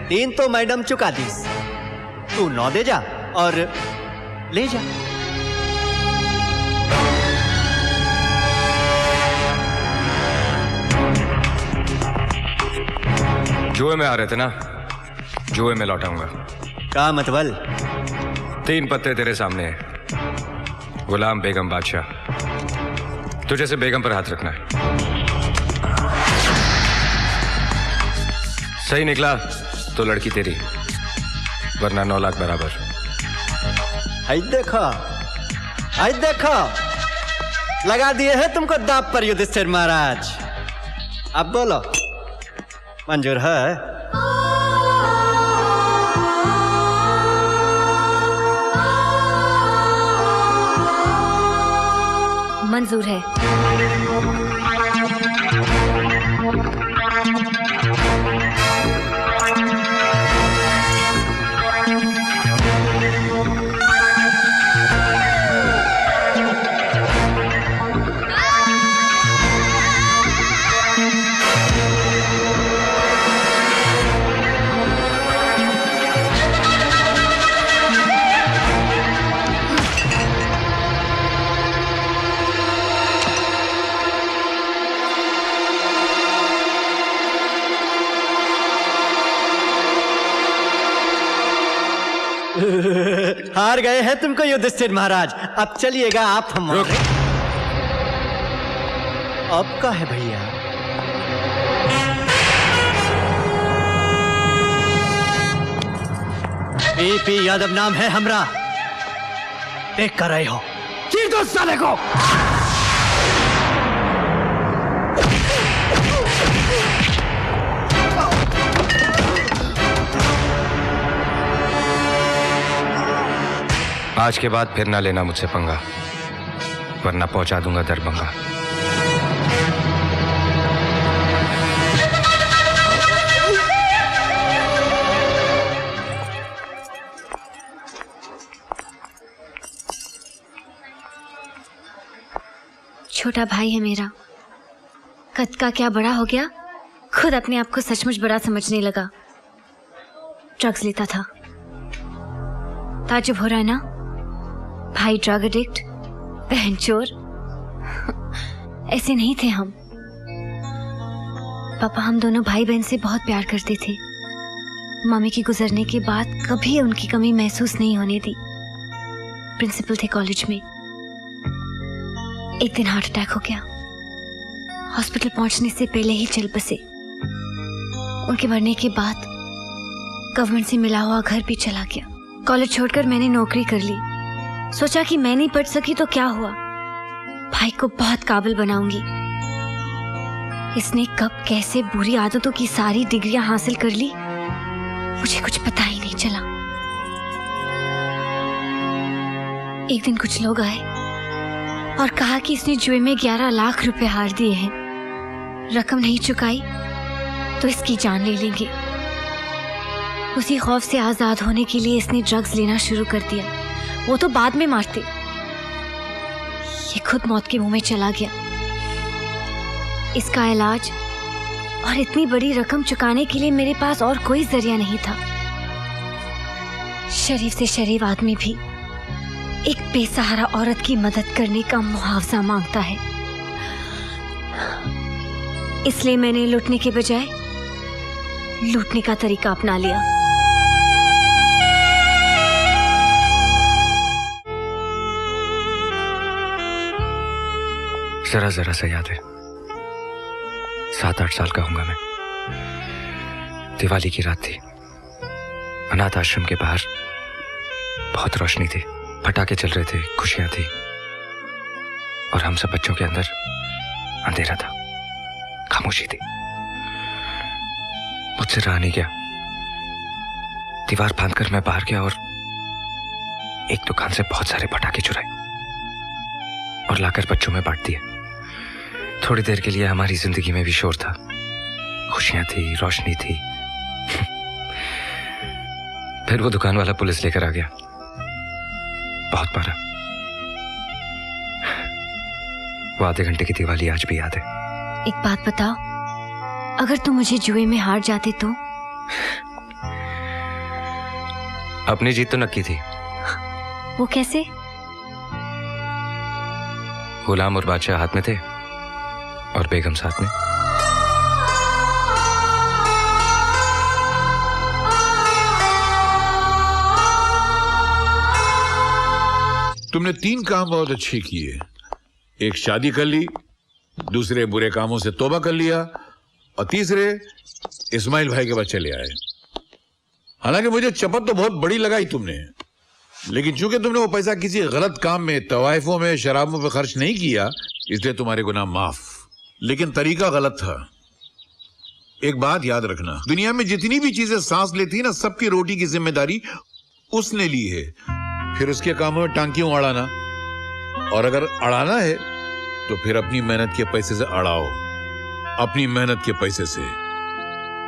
Speaker 3: 3 तो मैडम चुका दी, तू 9 दे जा और ले जा।
Speaker 6: जुए में आ रहे थे ना, जुए में लौटाऊंगा।
Speaker 3: का मतलब?
Speaker 6: 3 पत्ते तेरे सामने हैं। गुलाम बेगम बादशाह, तुझे से बेगम पर हाथ रखना है। सही निकला तो लड़की तेरी, वरना 9 लाख बराबर।
Speaker 3: आई देखो, लगा दिए हैं तुमको दांव पर युधिष्ठिर महाराज। अब बोलो, मंजूर है?
Speaker 15: मंजूर है।
Speaker 3: हार गए हैं तुमको युधिष्ठिर महाराज। अब चलिएगा आप हमारे। अब का है भैया? पीपी यादव नाम है हमरा, देख कर रहे हो। चीर दो साले को।
Speaker 6: आज के बाद फिर ना लेना मुझसे पंगा, वरना पहुंचा दूंगा दरभंगा।
Speaker 15: छोटा भाई है मेरा, कद का क्या बड़ा हो गया, खुद अपने आप को सचमुच बड़ा समझने लगा। ड्रग्स लेता था। ताजुब हो रहा है ना? भाई ड्रग एडिक्ट, बहन चोर। ऐसे नहीं थे हम। पापा हम दोनों भाई बहन से बहुत प्यार करते थे। मम्मी के गुजरने के बाद कभी उनकी कमी महसूस नहीं होने दी। प्रिंसिपल थे कॉलेज में। एक दिन हार्ट अटैक हो गया। हॉस्पिटल पहुंचने से पहले ही चल बसे। उनके मरने के बाद गवर्नमेंट से मिला हुआ घर भी चला गया। कॉलेज छोड़कर मैंने नौकरी कर ली। सोचा कि मैं नहीं पढ़ सकी तो क्या हुआ, भाई को बहुत काबिल बनाऊंगी। इसने कब कैसे बुरी आदतों की सारी डिग्रियां हासिल कर ली, मुझे कुछ पता ही नहीं चला। एक दिन कुछ लोग आए और कहा कि इसने जुए में 11 लाख रुपए हार दिए हैं। रकम नहीं चुकाई तो इसकी जान ले लेंगे। उसी खौफ से आजाद होने के लिए इसने ड्रग्स लेना शुरू कर दिया। वो तो बाद में मारते, ये खुद मौत के मुंह में चला गया। इसका इलाज और इतनी बड़ी रकम चुकाने के लिए मेरे पास और कोई जरिया नहीं था। शरीफ से शरीफ आदमी भी एक बेसहारा औरत की मदद करने का मुआवजा मांगता है। इसलिए मैंने लूटने के बजाय लूटने का तरीका अपना लिया।
Speaker 6: जरा जरा सा याद है, 7-8 साल का होऊंगा मैं। दिवाली की रात थी। अनाथ आश्रम के बाहर बहुत रोशनी थी, पटाखे चल रहे थे, खुशियां थी, और हम सब बच्चों के अंदर अंधेरा था, खामोशी थी। मुझसे रहा नहीं गया। दीवार फांदकर मैं बाहर गया और एक दुकान से बहुत सारे पटाखे चुराए और लाकर बच्चों में बांट दिए। थोड़ी देर के लिए हमारी जिंदगी में भी शोर था, खुशियां थी, रोशनी थी। फिर वो दुकान वाला पुलिस लेकर आ गया। बहुत मारा। वो आधे घंटे की दिवाली आज भी याद है।
Speaker 15: एक बात बताओ, अगर तुम मुझे जुए में हार जाते तो?
Speaker 6: अपनी जीत तो नक्की थी।
Speaker 15: वो कैसे?
Speaker 6: गुलाम और बादशाह हाथ में थे और बेगम साथ में।
Speaker 14: तुमने 3 काम बहुत अच्छे किए। एक, शादी कर ली, दूसरे, बुरे कामों से तौबा कर लिया, और तीसरे, इस्माइल भाई के बच्चे ले आए। हालांकि मुझे चपत तो बहुत बड़ी लगाई तुमने, लेकिन चूंकि तुमने वो पैसा किसी गलत काम में, तवाइफों में, शराबों पे खर्च नहीं किया, इसलिए तुम्हारे गुनाह माफ। लेकिन तरीका गलत था। एक बात याद रखना, दुनिया में जितनी भी चीजें सांस लेती है ना, सबकी रोटी की जिम्मेदारी उसने ली है। फिर उसके कामों में टांकियों अड़ाना, और अगर अड़ाना है तो फिर अपनी मेहनत के पैसे से अड़ाओ, अपनी मेहनत के पैसे से।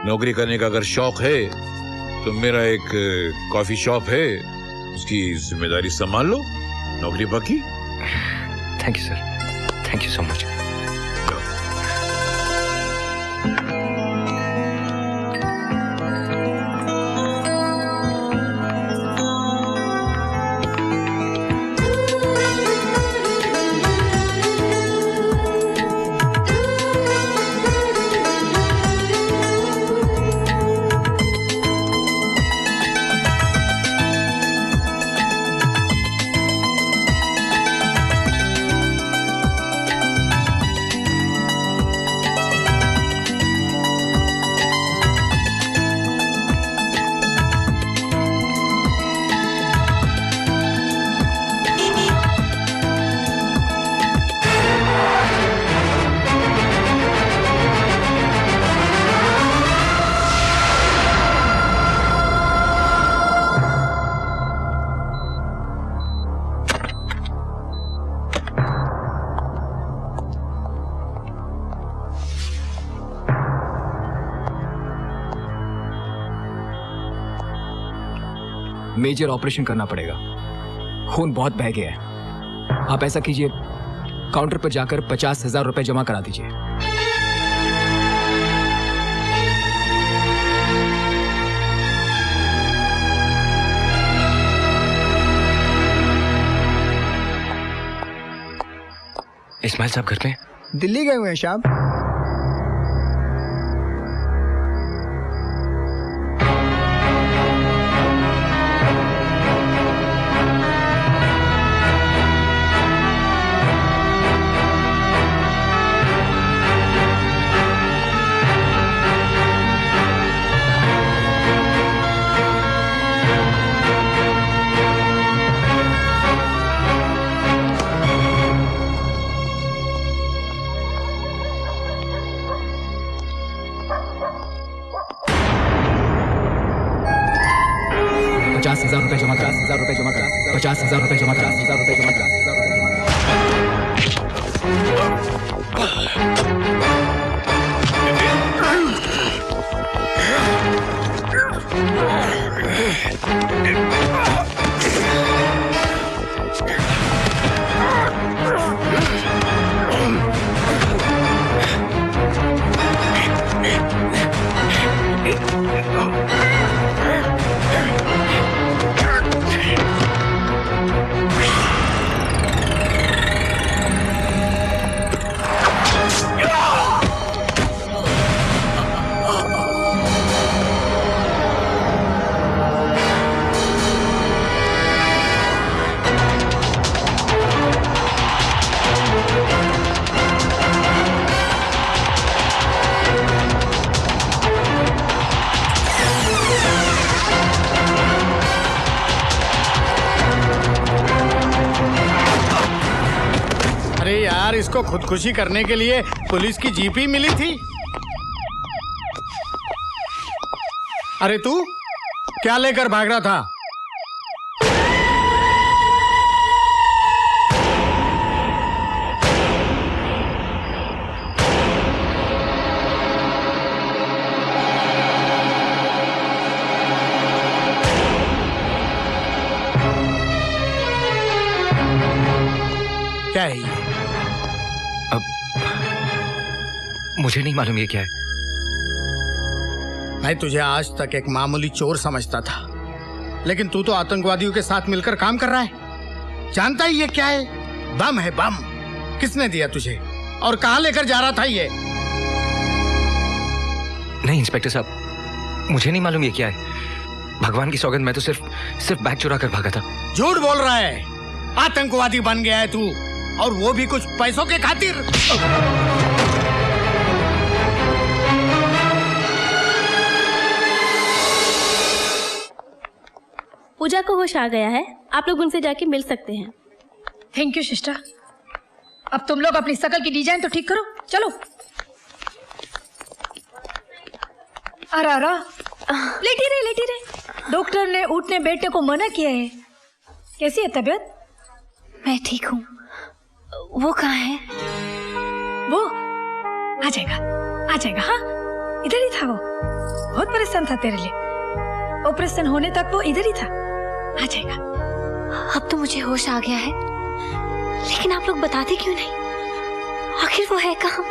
Speaker 14: नौकरी करने का अगर शौक है तो मेरा एक कॉफी शॉप है, उसकी जिम्मेदारी संभाल लो। नौकरी पक्की?
Speaker 6: Thank you sir, thank you so much.
Speaker 12: Major operation करना पड़ेगा। खून बहुत बह गया है। आप ऐसा कीजिए, काउंटर पर जाकर 50,000 रुपए जमा करा दीजिए।
Speaker 6: इस्माइल साहब घर पे?
Speaker 10: दिल्ली गए हुए हैं साहब।
Speaker 12: ₹50,000 जमा करा, ₹50,000 जमा करा, ₹50,000 जमा करा, ₹50,000 जमा करा।
Speaker 9: इसको खुदकुशी करने के लिए पुलिस की जीप ही मिली थी। अरे तू क्या लेकर भाग रहा था? क्या है ये?
Speaker 6: मुझे नहीं मालूम ये क्या है।
Speaker 9: मैं तुझे आज तक एक मामूली चोर समझता था, लेकिन तू तो आतंकवादियों के साथ मिलकर काम कर रहा है। जानता ही ये क्या है? बम है, बम। किसने दिया तुझे और कहां लेकर जा रहा था ये?
Speaker 6: नहीं इंस्पेक्टर साहब, मुझे नहीं मालूम ये क्या है। भगवान की सौगंध, मैं तो सिर्फ बैग चुरा कर भागा था।
Speaker 9: झूठ बोल रहा है। आतंकवादी बन गया है तू, और वो भी कुछ पैसों के खातिर।
Speaker 16: पूजा को होश आ गया है, आप लोग उनसे जाके मिल सकते हैं।
Speaker 8: Thank you sister. अब तुम लोग अपनी शकल की डिजाइन तो ठीक करो, चलो। अरा लेटी रहे। डॉक्टर ने उठने बैठने को मना किया है। कैसी है तबीयत?
Speaker 15: मैं ठीक हूँ। वो कहाँ है?
Speaker 8: वो आ जाएगा। हाँ, इधर ही था वो। बहुत परेशान था तेरे लिए। ऑपरेशन होने तक वो इधर ही था। आ जाएगा।
Speaker 15: अब तो मुझे होश आ गया है, लेकिन आप लोग बताते क्यों नहीं? आखिर वो है कहाँ?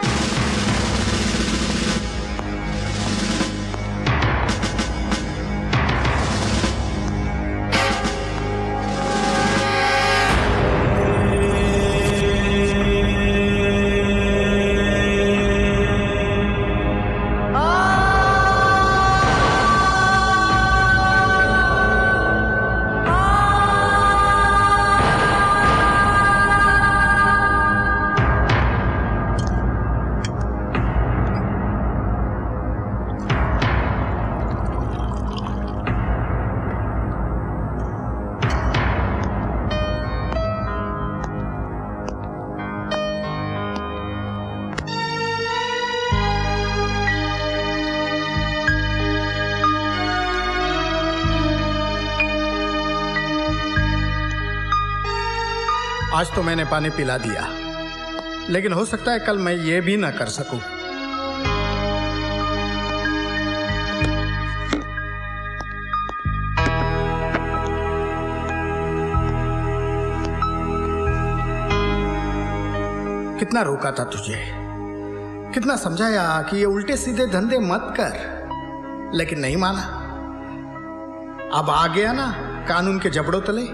Speaker 9: आज तो मैंने पानी पिला दिया, लेकिन हो सकता है कल मैं ये भी ना कर सकूं।
Speaker 10: कितना रोका था तुझे, कितना समझाया कि ये उल्टे सीधे धंधे मत कर, लेकिन नहीं माना। अब आ गया ना कानून के जबड़ों तले।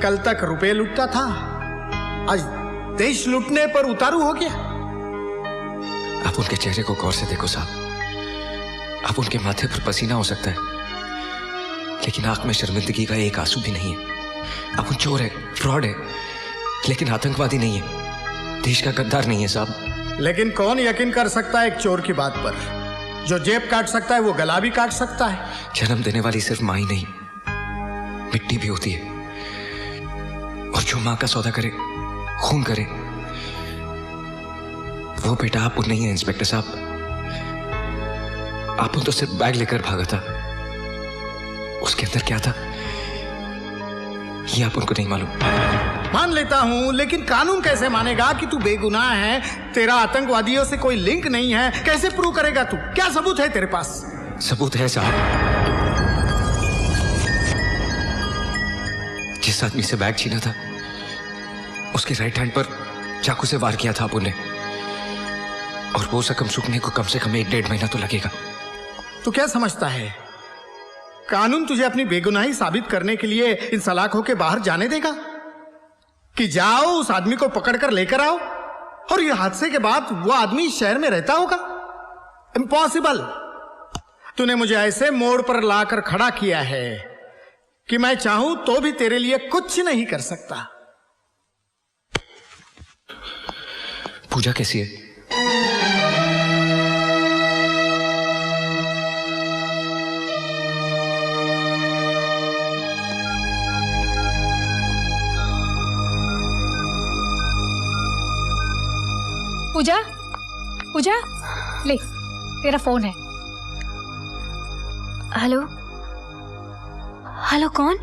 Speaker 10: कल तक रुपए लूटता था, आज देश लूटने पर उतारू हो गया।
Speaker 6: आप उनके चेहरे को गौर से देखो साहब। आप उनके माथे पर पसीना हो सकता है, लेकिन आंख में शर्मिंदगी का एक आंसू भी नहीं है। आप उन चोर है, फ्रॉड है, लेकिन आतंकवादी नहीं है, देश का गद्दार नहीं है साहब।
Speaker 10: लेकिन कौन यकीन कर सकता है एक चोर की बात पर? जो जेब काट सकता है वो गला भी काट सकता है।
Speaker 6: जन्म देने वाली सिर्फ माँ ही नहीं, मिट्टी भी होती है। और जो माँ का सौदा करे, खून करे, वो बेटा आप नहीं है इंस्पेक्टर साहब। आप तो सिर्फ बैग लेकर भागा था, उसके अंदर क्या था ये आप उनको नहीं मालूम।
Speaker 10: मान लेता हूं, लेकिन कानून कैसे मानेगा कि तू बेगुनाह है, तेरा आतंकवादियों से कोई लिंक नहीं है? कैसे प्रूव करेगा तू? क्या सबूत है तेरे पास?
Speaker 6: सबूत है साहब। जिस आदमी से बैग छीना था, उसके राइट हैंड पर चाकू से वार किया था आपने, और वो जख्म सूखने को कम से कम 1-1.5 महीना तो लगेगा।
Speaker 10: तू क्या समझता है कानून तुझे अपनी बेगुनाही साबित करने के लिए इन सलाखों के बाहर जाने देगा? कि जाओ उस आदमी को पकड़कर लेकर आओ, और ये हादसे के बाद वो आदमी शहर में रहता होगा? इम्पॉसिबल। तूने मुझे ऐसे मोड़ पर लाकर खड़ा किया है कि मैं चाहूं तो भी तेरे लिए कुछ नहीं कर सकता।
Speaker 6: पूजा कैसी है?
Speaker 8: पूजा, पूजा, ले तेरा फोन है।
Speaker 15: हेलो, हेलो कौन?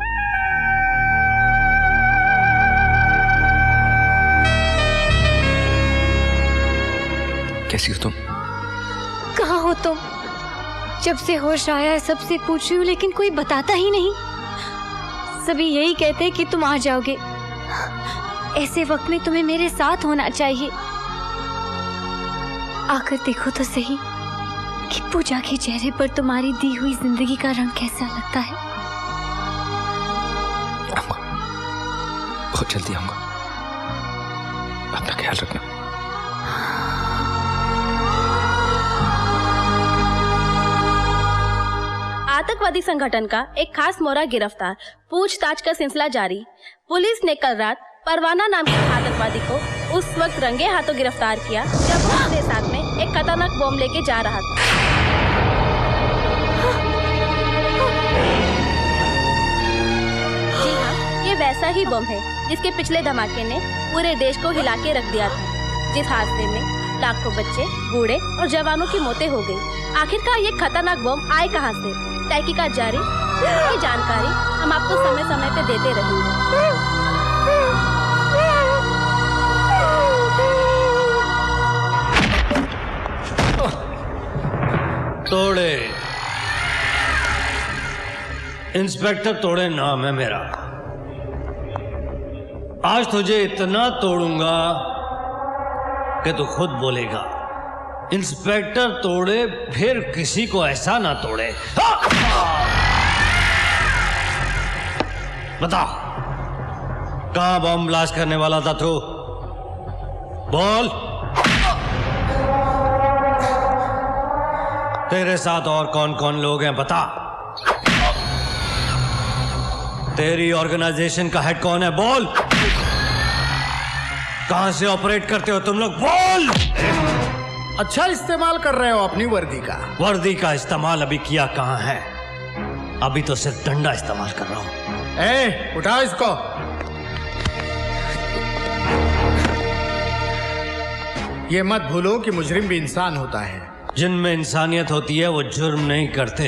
Speaker 6: कैसी हो तुम?
Speaker 15: कहाँ हो तुम? जब से होश आया है सबसे पूछ रही हूँ, लेकिन कोई बताता ही नहीं। सभी यही कहते हैं कि तुम आ जाओगे। ऐसे वक्त में तुम्हें मेरे साथ होना चाहिए। आकर देखो तो सही कि पूजा के चेहरे पर तुम्हारी दी हुई जिंदगी का रंग कैसा लगता है।
Speaker 6: आऊंगा, बहुत जल्दी आऊंगा। अपना ख्याल रखना।
Speaker 16: आतंकवादी संगठन का एक खास मोहरा गिरफ्तार, पूछताछ का सिलसिला जारी। पुलिस ने कल रात परवाना नाम के आतंकवादी को उस वक्त रंगे हाथों गिरफ्तार किया जब वो अपने साथ में एक खतरनाक बम लेके जा रहा था। जी हाँ, ये वैसा ही बम है जिसके पिछले धमाके ने पूरे देश को हिला के रख दिया था, जिस हादसे में लाखों बच्चे, बूढ़े और जवानों की मौतें हो गई। आखिरकार ये खतरनाक बम आए कहाँ से? तहकीकात जारी, इसकी जानकारी हम आपको समय समय पे देते रहेंगे।
Speaker 17: तोड़े, इंस्पेक्टर तोड़े नाम है मेरा। आज तुझे इतना तोड़ूंगा कि तू खुद बोलेगा इंस्पेक्टर तोड़े, फिर किसी को ऐसा ना तोड़े। बता, कहां बम ब्लास्ट करने वाला था तू? बोल। तेरे साथ और कौन कौन लोग हैं बता। तेरी ऑर्गेनाइजेशन का हेड कौन है? बोल। कहां से ऑपरेट करते हो तुम लोग? बोल।
Speaker 10: अच्छा इस्तेमाल कर रहे हो अपनी वर्दी का।
Speaker 17: वर्दी का इस्तेमाल अभी किया कहां है? अभी तो सिर्फ डंडा इस्तेमाल कर रहा हूं।
Speaker 10: ए, उठाओ इसको। ये मत भूलो कि मुजरिम भी इंसान होता है।
Speaker 17: जिनमें इंसानियत होती है वो जुर्म नहीं करते।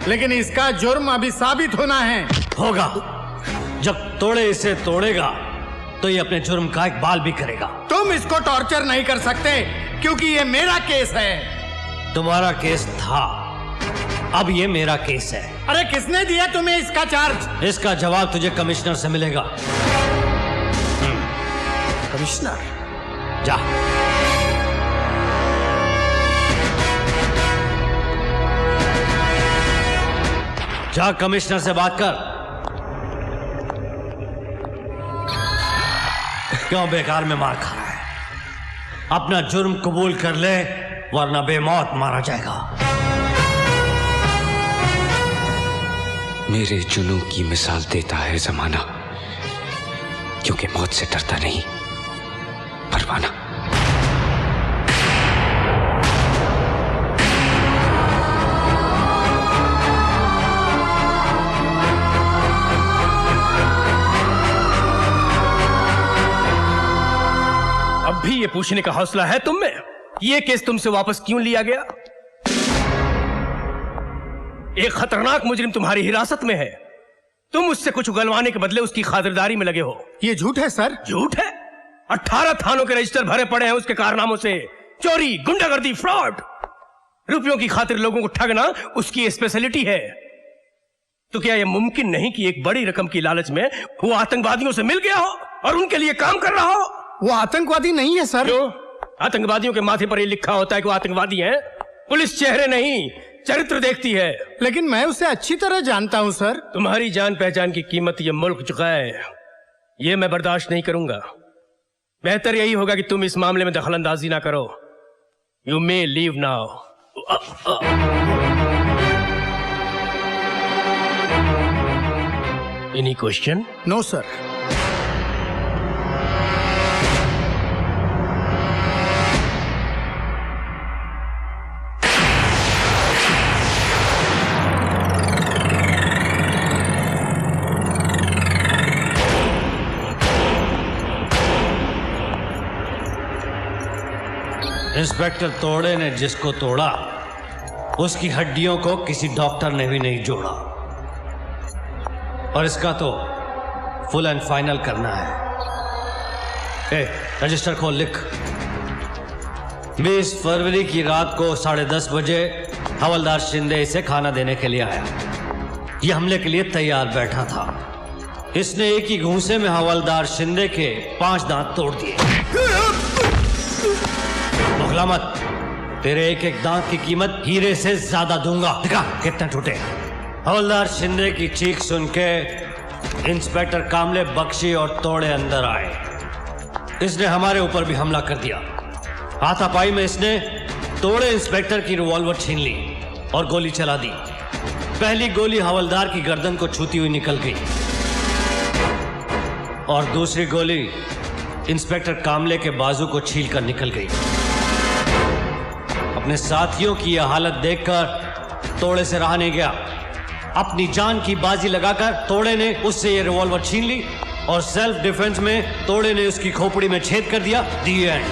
Speaker 10: लेकिन इसका जुर्म अभी साबित होना है।
Speaker 17: होगा। जब तोड़े इसे तोड़ेगा तो ये अपने जुर्म का इकबाल भी करेगा।
Speaker 10: तुम इसको टॉर्चर नहीं कर सकते क्योंकि ये मेरा केस है।
Speaker 17: तुम्हारा केस था, अब ये मेरा केस है।
Speaker 10: अरे किसने दिया तुम्हें इसका चार्ज?
Speaker 17: इसका जवाब तुझे कमिश्नर से मिलेगा।
Speaker 10: कमिश्नर?
Speaker 17: जा। जा कमिश्नर से बात कर। क्यों बेकार में मार खा रहा है? अपना जुर्म कबूल कर ले, वरना बेमौत मारा जाएगा।
Speaker 18: मेरे जुनून की मिसाल देता है जमाना, क्योंकि मौत से डरता नहीं परवाना।
Speaker 19: अब भी ये पूछने का हौसला है तुम में? ये केस तुमसे वापस क्यों लिया गया? एक खतरनाक मुजरिम तुम्हारी हिरासत में है। तुम उससे कुछ उगलवाने के बदले उसकी खातिरदारी में लगे हो।
Speaker 10: ये झूठ है सर।
Speaker 19: झूठ है? 18 थानों के रजिस्टर भरे पड़े हैं उसके कारनामों से। चोरी, गुंडागर्दी, फ्रॉड, रुपयों की खातिर लोगों को ठगना उसकी स्पेशलिटी है। तो क्या यह मुमकिन नहीं कि एक बड़ी रकम की लालच में वो आतंकवादियों से मिल गया हो और उनके लिए काम कर रहा हो?
Speaker 10: वो आतंकवादी नहीं है सर।
Speaker 19: क्यों? आतंकवादियों के माथे पर ये लिखा होता है कि वो आतंकवादी हैं। पुलिस चेहरे नहीं, चरित्र देखती है।
Speaker 10: लेकिन मैं उसे अच्छी तरह जानता हूं सर।
Speaker 19: तुम्हारी जान पहचान की कीमत ये मुल्क चुका है, ये मैं बर्दाश्त नहीं करूंगा। बेहतर यही होगा कि तुम इस मामले में दखलंदाजी ना करो। You may leave now. Any question?
Speaker 10: No sir.
Speaker 17: Inspector तोड़े ने जिसको तोड़ा, उसकी हड्डियों को किसी डॉक्टर ने भी नहीं जोड़ा। और इसका तो फुल एंड फाइनल करना है। रजिस्टर खोल, लिख। 20 फरवरी की रात को 10:30 बजे हवलदार शिंदे इसे खाना देने के लिए आया। यह हमले के लिए तैयार बैठा था। इसने एक ही घूंसे में हवलदार शिंदे के 5 दांत तोड़ दिए। बखला मत, तेरे एक एक दांत की कीमत हीरे से ज्यादा दूंगा। दिखा कितने टूटे। हवलदार शिंदे की चीख सुन के इंस्पेक्टर कामले, बख्शी और तोड़े अंदर आए। इसने हमारे ऊपर भी हमला कर दिया। हाथापाई में इसने तोड़े इंस्पेक्टर की रिवॉल्वर छीन ली और गोली चला दी। पहली गोली हवलदार की गर्दन को छूती हुई निकल गई और दूसरी गोली इंस्पेक्टर कामले के बाजू को छीलकर निकल गई। अपने साथियों की यह हालत देखकर तोड़े से रहा नहीं गया। अपनी जान की बाजी लगाकर तोड़े ने उससे यह रिवॉल्वर छीन ली और सेल्फ डिफेंस में तोड़े ने उसकी खोपड़ी में छेद कर दिया। दी एंड।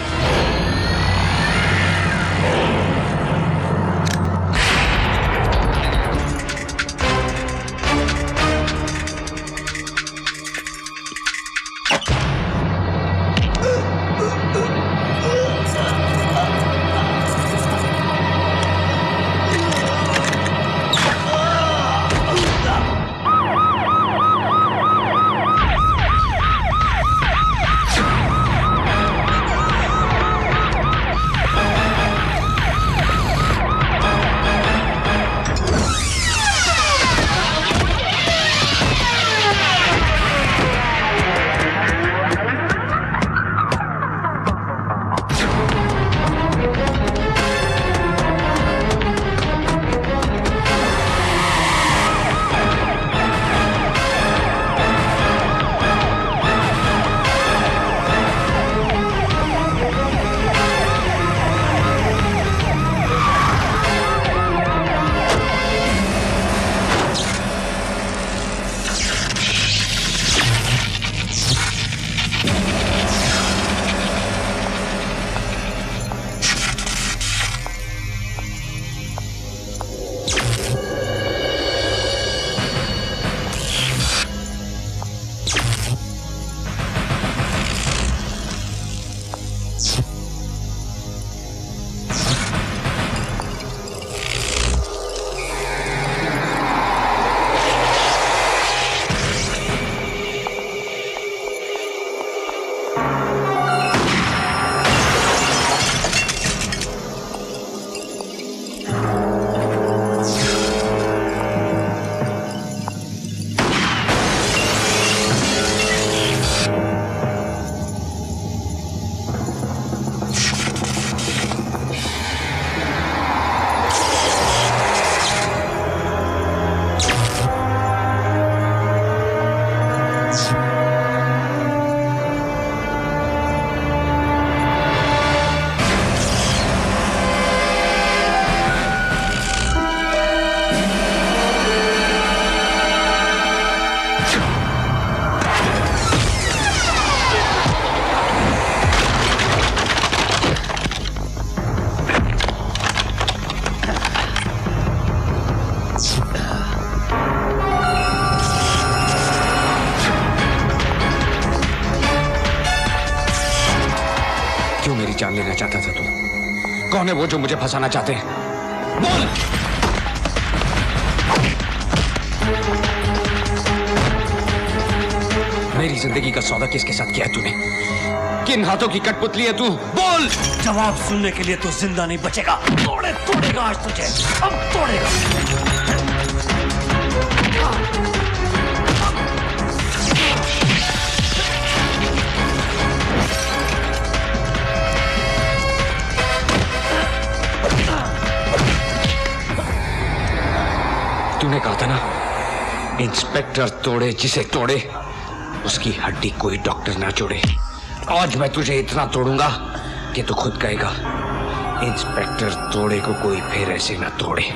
Speaker 18: जान लेना चाहता था तू? कौन है वो जो मुझे फंसाना चाहते हैं? बोल! मेरी जिंदगी का सौदा किसके साथ किया है तूने? किन हाथों की कठपुतली है तू? बोल!
Speaker 17: जवाब सुनने के लिए तो जिंदा नहीं बचेगा। तोड़ेगा आज तुझे, अब तोड़ेगा।
Speaker 18: तूने कहा था ना, इंस्पेक्टर तोड़े जिसे तोड़े, उसकी हड्डी कोई डॉक्टर ना जोड़े। आज मैं तुझे इतना तोड़ूंगा कि तू खुद कहेगा, इंस्पेक्टर तोड़े को कोई फिर ऐसे ना तोड़े।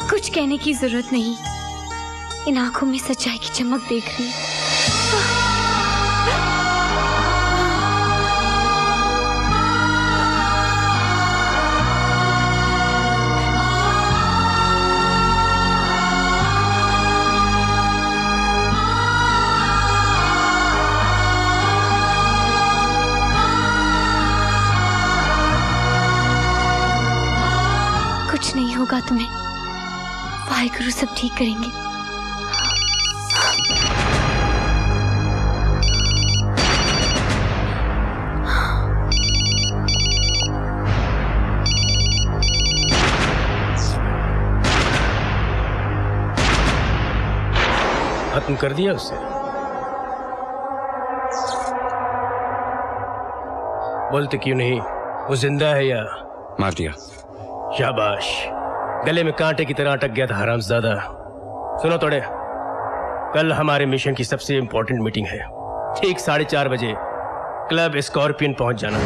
Speaker 15: कुछ कहने की जरूरत नहीं, इन आंखों में सच्चाई की चमक देख रही हूँ। कुछ नहीं होगा तुम्हें, वाहिगुरु सब ठीक करेंगे।
Speaker 19: खत्म कर दिया उससे? बोलते क्यों नहीं? वो जिंदा है या
Speaker 18: मार दिया?
Speaker 19: शाबाश, गले में कांटे की तरह अटक गया था हरामजादा। सुनो तोड़े, कल हमारे मिशन की सबसे इंपॉर्टेंट मीटिंग है। ठीक 4:30 बजे क्लब स्कॉर्पियन पहुंच जाना।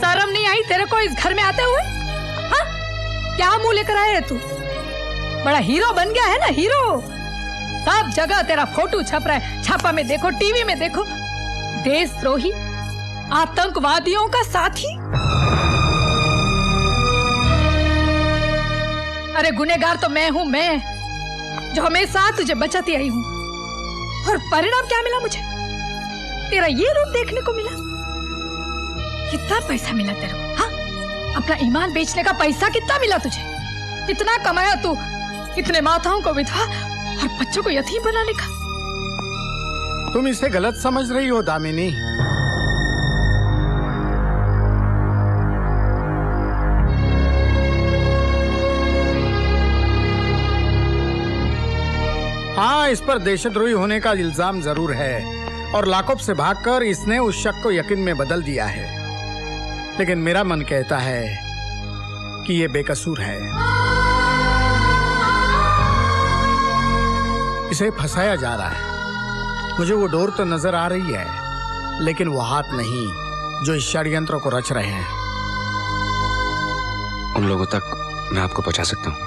Speaker 8: शर्म नहीं आई तेरे को इस घर में आते हुए? हाँ? क्या मुंह लेकर आया है तू? बड़ा हीरो बन गया है ना, हीरो। सब जगह तेरा फोटो छप रहा है, छापा में देखो, टीवी में देखो। देशद्रोही, आतंकवादियों का साथी। अरे गुनहगार तो मैं हूं, मैं जो हमेशा तुझे बचाती आई हूं। और परिणाम क्या मिला मुझे? तेरा ये रूप देखने को मिला। कितना पैसा मिला तेरे को? हाँ, अपना ईमान बेचने का पैसा कितना मिला तुझे? कितना कमाया तू? कितने माताओं को विधवा और बच्चों को यतीम बनाने का?
Speaker 10: तुम इसे गलत समझ रही हो दामिनी। हाँ, इस पर देशद्रोही होने का इल्जाम जरूर है और लाकअप से भागकर इसने उस शक को यकीन में बदल दिया है। लेकिन मेरा मन कहता है कि ये बेकसूर है। इसे फंसाया जा रहा है। मुझे वो डोर तो नजर आ रही है, लेकिन वो हाथ नहीं जो इस षड्यंत्र को रच रहे हैं।
Speaker 18: उन लोगों तक मैं आपको पहुंचा सकता हूं।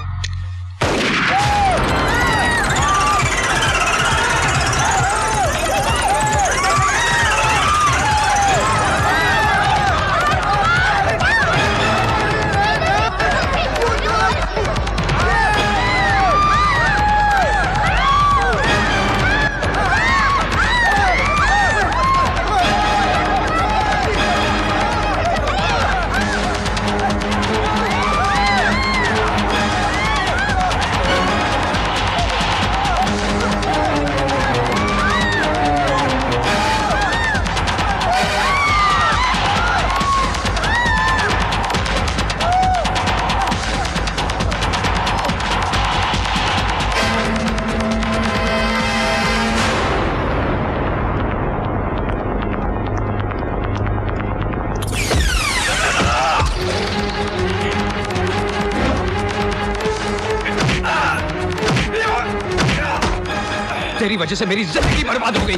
Speaker 18: तेरी वजह से मेरी जिंदगी बर्बाद हो गई।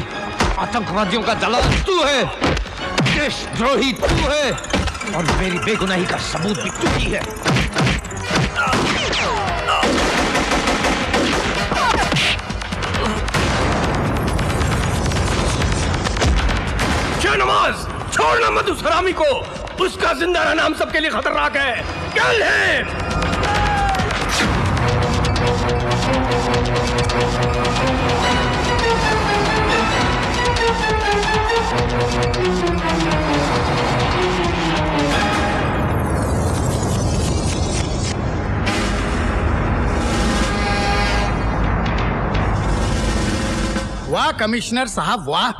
Speaker 18: आतंकवादियों का दलाल तू है, देशद्रोही तू है, और मेरी बेगुनाही का सबूत भी तू ही है।
Speaker 19: शाहनवाज, छोड़ना मत उस हरामी को। उसका जिंदा रहना हम सबके लिए खतरनाक है। Kill him.
Speaker 10: वाह कमिश्नर साहब वाह,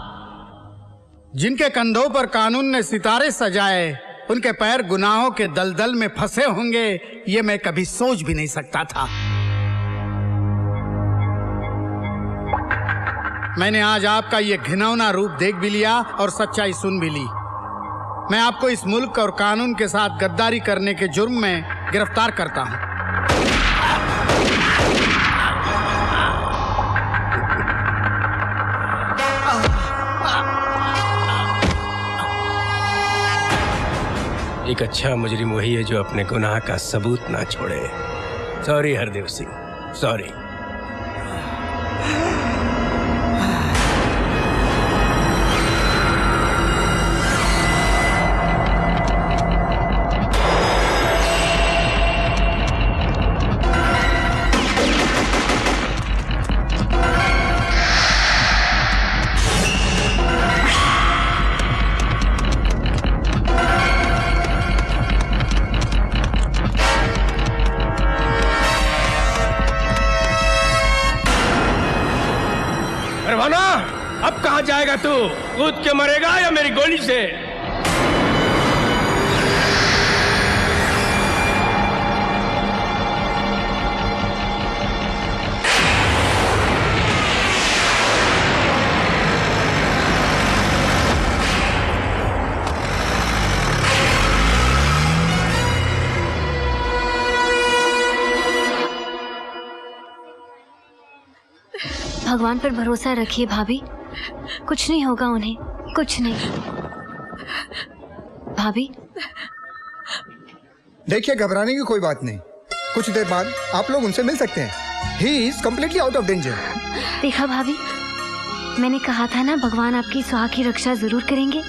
Speaker 10: जिनके कंधों पर कानून ने सितारे सजाए, उनके पैर गुनाहों के दलदल में फंसे होंगे, ये मैं कभी सोच भी नहीं सकता था। मैंने आज आपका ये घिनौना रूप देख भी लिया और सच्चाई सुन भी ली। मैं आपको इस मुल्क और कानून के साथ गद्दारी करने के जुर्म में गिरफ्तार करता हूं।
Speaker 19: एक अच्छा मुजरिम वही है जो अपने गुनाह का सबूत ना छोड़े। Sorry Hardev Singh, sorry. अब कहां जाएगा तू? कूद के मरेगा या मेरी गोली से?
Speaker 15: भगवान पर भरोसा रखिए भाभी, कुछ नहीं होगा उन्हें, कुछ नहीं। भाभी
Speaker 10: देखिए, घबराने की कोई बात नहीं, कुछ देर बाद आप लोग उनसे मिल सकते हैं। He is completely out of danger.
Speaker 15: देखा भाभी, मैंने कहा था ना, भगवान आपकी सुहाग की रक्षा जरूर करेंगे।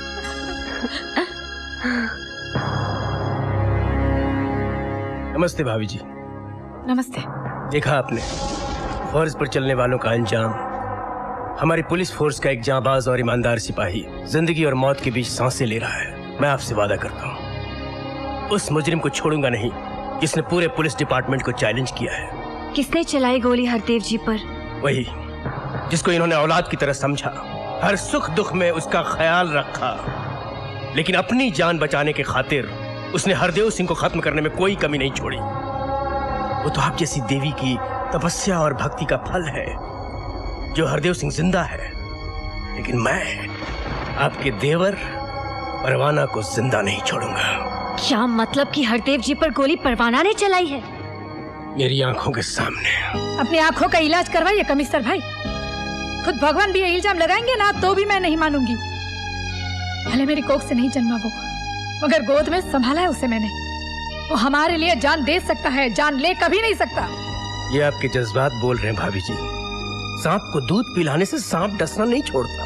Speaker 19: नमस्ते भाभी जी।
Speaker 8: नमस्ते।
Speaker 19: देखा आपने, फर्ज पर चलने वालों का अंजाम। हमारी पुलिस फोर्स का एक जांबाज और ईमानदार सिपाही जिंदगी और मौत के बीच सांसें ले रहा है। मैं आपसे वादा करता हूँ, उस मुजरिम को छोड़ूंगा नहीं जिसने पूरे पुलिस डिपार्टमेंट को चैलेंज किया है।
Speaker 15: किसने चलाई गोली हरदेव जी पर?
Speaker 19: वही जिसको इन्होंने औलाद की तरह समझा, हर सुख दुख में उसका ख्याल रखा, लेकिन अपनी जान बचाने के खातिर उसने हरदेव सिंह को खत्म करने में कोई कमी नहीं छोड़ी। वो तो आप जैसी देवी की तपस्या और भक्ति का फल है जो हरदेव सिंह जिंदा है, लेकिन मैं आपके देवर परवाना को जिंदा नहीं छोड़ूंगा।
Speaker 15: क्या मतलब कि हरदेव जी पर गोली परवाना ने चलाई है?
Speaker 19: मेरी आंखों के सामने।
Speaker 8: अपनी आंखों का इलाज करवाइए कमिश्नर भाई। खुद भगवान भी ये इल्जाम लगाएंगे ना तो भी मैं नहीं मानूंगी। भले मेरी कोख से नहीं जन्मा वो, मगर गोद में संभाला है उसे मैंने। वो हमारे लिए जान दे सकता है, जान ले कभी नहीं सकता।
Speaker 19: ये आपके जज्बात बोल रहे हैं भाभी जी। सांप को दूध पिलाने से सांप डसना नहीं छोड़ता।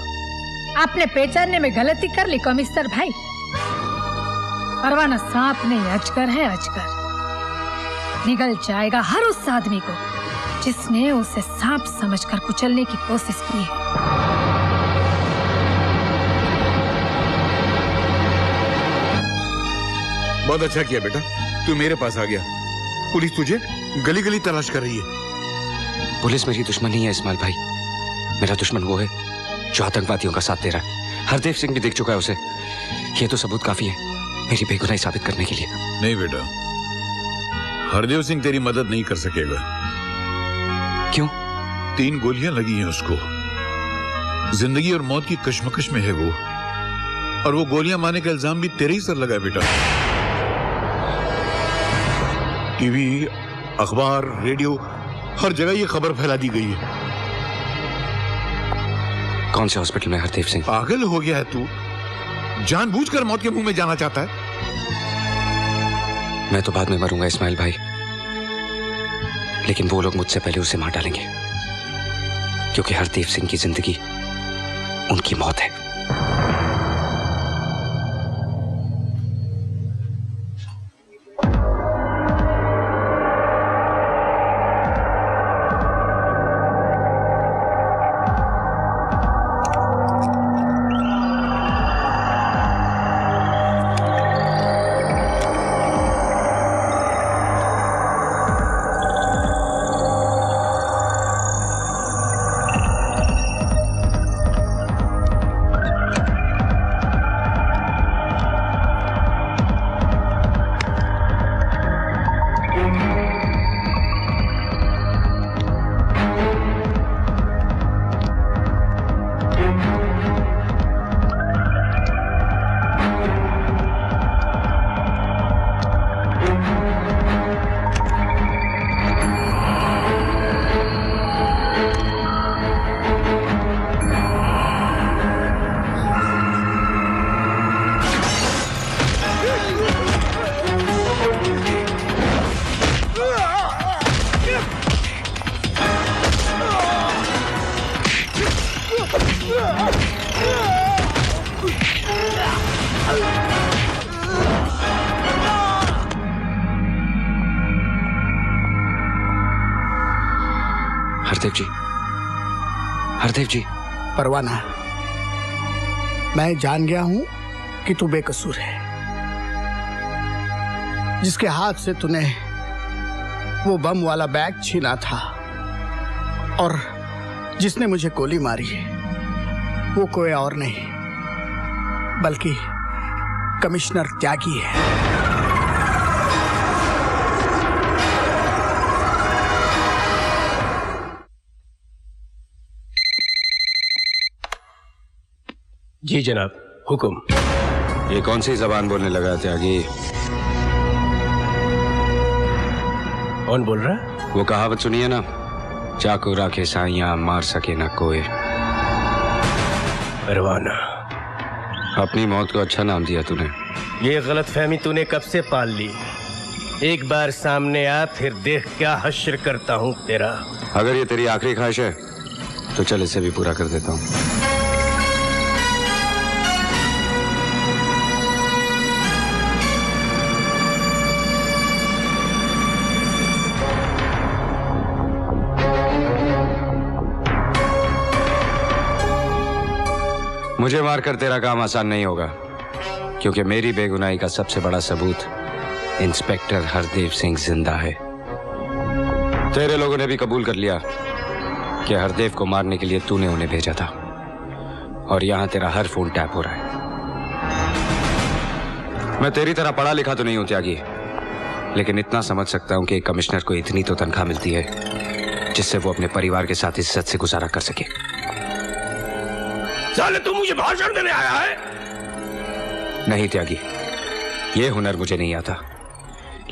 Speaker 8: आपने पहचानने में गलती कर ली कमिश्नर भाई। परवाना सांप नहीं, अजगर है, अजगर। निगल जाएगा हर उस आदमी को जिसने उसे सांप समझकर कुचलने की कोशिश की है।
Speaker 14: बहुत अच्छा किया बेटा, तू मेरे पास आ गया। पुलिस तुझे गली गली तलाश कर रही है।
Speaker 18: पुलिस मेरी दुश्मन नहीं है इस्माइल भाई, मेरा दुश्मन वो है जो आतंकवादियों का साथ दे रहा है। हरदेव सिंह भी देख चुका है उसे। ये तो सबूत काफी है मेरी बेगुनाही साबित करने के लिए।
Speaker 14: नहीं बेटा, हरदेव सिंह तेरी मदद नहीं कर सकेगा।
Speaker 18: क्यों?
Speaker 14: 3 गोलियां लगी हैं उसको। जिंदगी और मौत की कश्मकश में है वो, और वो गोलियां मारने का इल्जाम भी तेरे ही सर लगा है बेटा। टीवी, अखबार, रेडियो, हर जगह ये खबर फैला दी गई है।
Speaker 18: कौन से हॉस्पिटल में हरदेव सिंह?
Speaker 14: पागल हो गया है तू? जानबूझकर मौत के मुंह में जाना चाहता है?
Speaker 18: मैं तो बाद में मरूंगा इस्माइल भाई, लेकिन वो लोग मुझसे पहले उसे मार डालेंगे, क्योंकि हरदेव सिंह की जिंदगी उनकी मौत है। हरदेव जी, हरदेव जी।
Speaker 10: परवाना, मैं जान गया हूं कि तू बेकसूर है। जिसके हाथ से तूने वो बम वाला बैग छीना था और जिसने मुझे गोली मारी, वो कोई और नहीं बल्कि कमिश्नर त्यागी है।
Speaker 19: जी जनाब, हुक्म।
Speaker 18: ये कौन सी जबान बोलने लगा त्यागी?
Speaker 19: कौन बोल रहा?
Speaker 18: वो कहावत सुनिए ना, चाकू राखे साइयां मार सके ना कोई।
Speaker 19: परवाना,
Speaker 18: अपनी मौत को अच्छा नाम दिया तूने।
Speaker 19: ये गलतफहमी तूने कब से पाल ली? एक बार सामने आ, फिर देख क्या हश्र करता हूँ तेरा।
Speaker 18: अगर ये तेरी आखिरी ख्वाहिश है तो चल इसे भी पूरा कर देता हूँ। मुझे मारकर तेरा काम आसान नहीं होगा, क्योंकि मेरी बेगुनाही का सबसे बड़ा सबूत इंस्पेक्टर हरदेव सिंह जिंदा है। तेरे लोगों ने भी कबूल कर लिया कि हरदेव को मारने के लिए तूने उन्हें भेजा था, और यहां तेरा हर फोन टैप हो रहा है। मैं तेरी तरह पढ़ा लिखा तो नहीं हूं त्यागी, लेकिन इतना समझ सकता हूं कि एक कमिश्नर को इतनी तो तनख्वाह मिलती है जिससे वो अपने परिवार के साथ इज्जत से गुजारा कर सके।
Speaker 19: साले तू मुझे भाषण देने आया है?
Speaker 18: नहीं त्यागी, ये हुनर मुझे नहीं आता,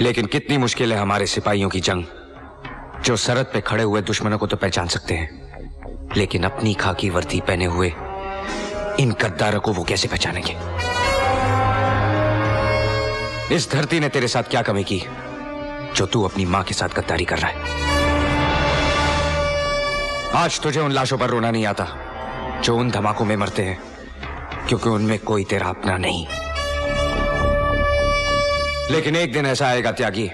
Speaker 18: लेकिन कितनी मुश्किल है हमारे सिपाहियों की जंग, जो सरहद पे खड़े हुए दुश्मनों को तो पहचान सकते हैं, लेकिन अपनी खाकी वर्दी पहने हुए इन गद्दारों को वो कैसे पहचानेंगे? इस धरती ने तेरे साथ क्या कमी की जो तू अपनी मां के साथ गद्दारी कर रहा है? आज तुझे उन लाशों पर रोना नहीं आता जो उन धमाकों में मरते हैं, क्योंकि उनमें कोई तेरा अपना नहीं। लेकिन एक दिन ऐसा आएगा त्यागी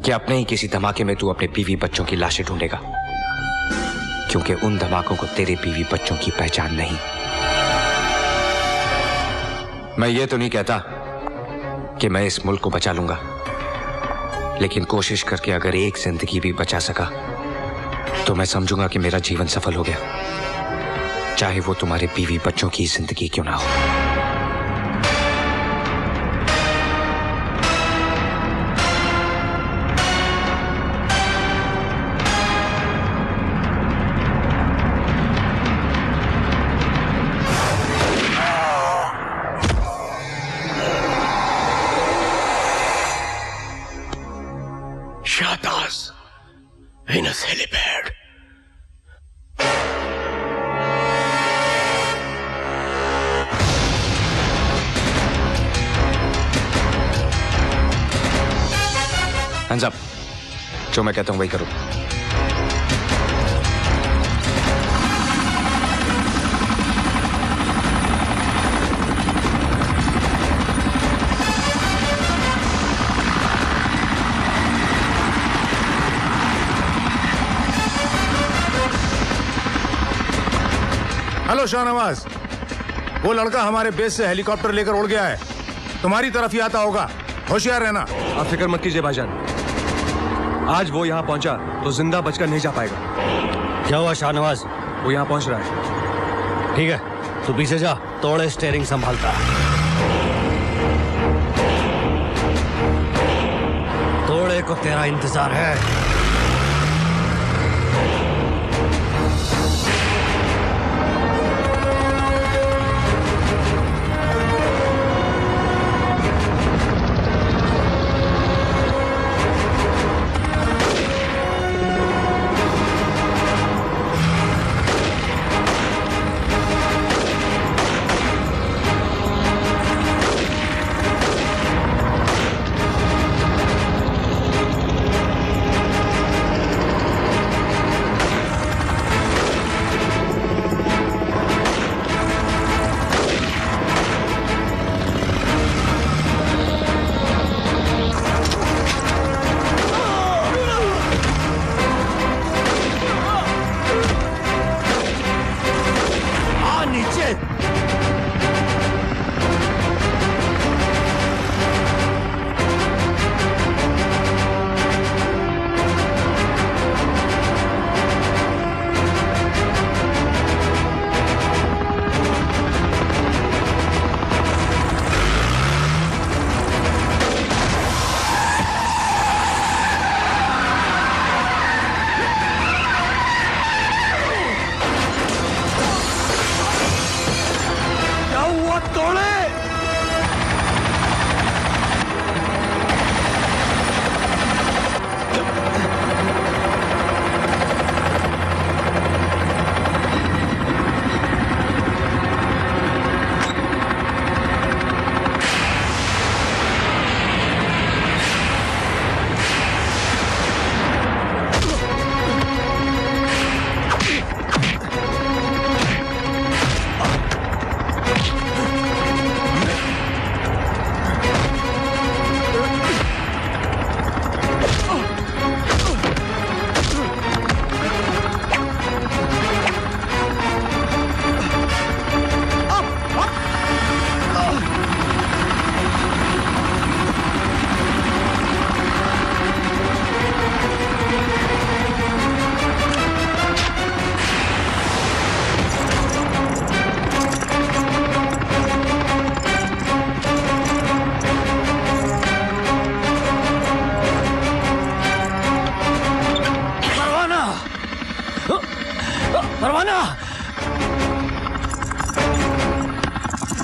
Speaker 18: कि अपने ही किसी धमाके में तू अपने बीवी बच्चों की लाशें ढूंढेगा, क्योंकि उन धमाकों को तेरे बीवी बच्चों की पहचान नहीं। मैं ये तो नहीं कहता कि मैं इस मुल्क को बचा लूंगा, लेकिन कोशिश करके अगर एक जिंदगी भी बचा सका तो मैं समझूंगा कि मेरा जीवन सफल हो गया, चाहे वो तुम्हारे बीवी बच्चों की जिंदगी क्यों ना हो।
Speaker 19: Shatas in a helipad.
Speaker 6: Hands up. जो मैं कहता हूं वही करो।
Speaker 1: हेलो शाहनवाज, वो लड़का हमारे बेस से हेलीकॉप्टर लेकर उड़ गया है, तुम्हारी तरफ ही आता होगा, होशियार रहना।
Speaker 12: आप फिक्र मत कीजिए भाईजान, आज वो यहाँ पहुंचा तो जिंदा बचकर नहीं जा पाएगा।
Speaker 17: क्या हुआ शाहनवाज?
Speaker 12: वो यहाँ पहुंच रहा है।
Speaker 17: ठीक है, तू पीछे जा, तोड़े स्टीयरिंग संभालता। तोड़े को तेरा इंतजार है।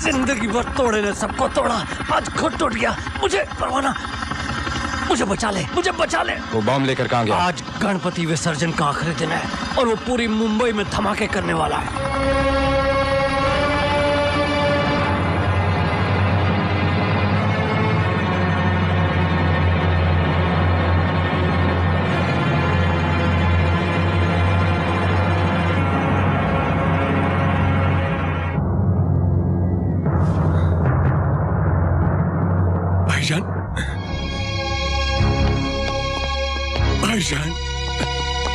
Speaker 17: जिंदगी भर तोड़े ने सबको तोड़ा, आज खुद टूट गया। मुझे परवाना, मुझे बचा ले, मुझे बचा ले।
Speaker 6: वो बम लेकर कहाँ गया?
Speaker 17: आज गणपति विसर्जन का आखिरी दिन है और वो पूरी मुंबई में धमाके करने वाला है।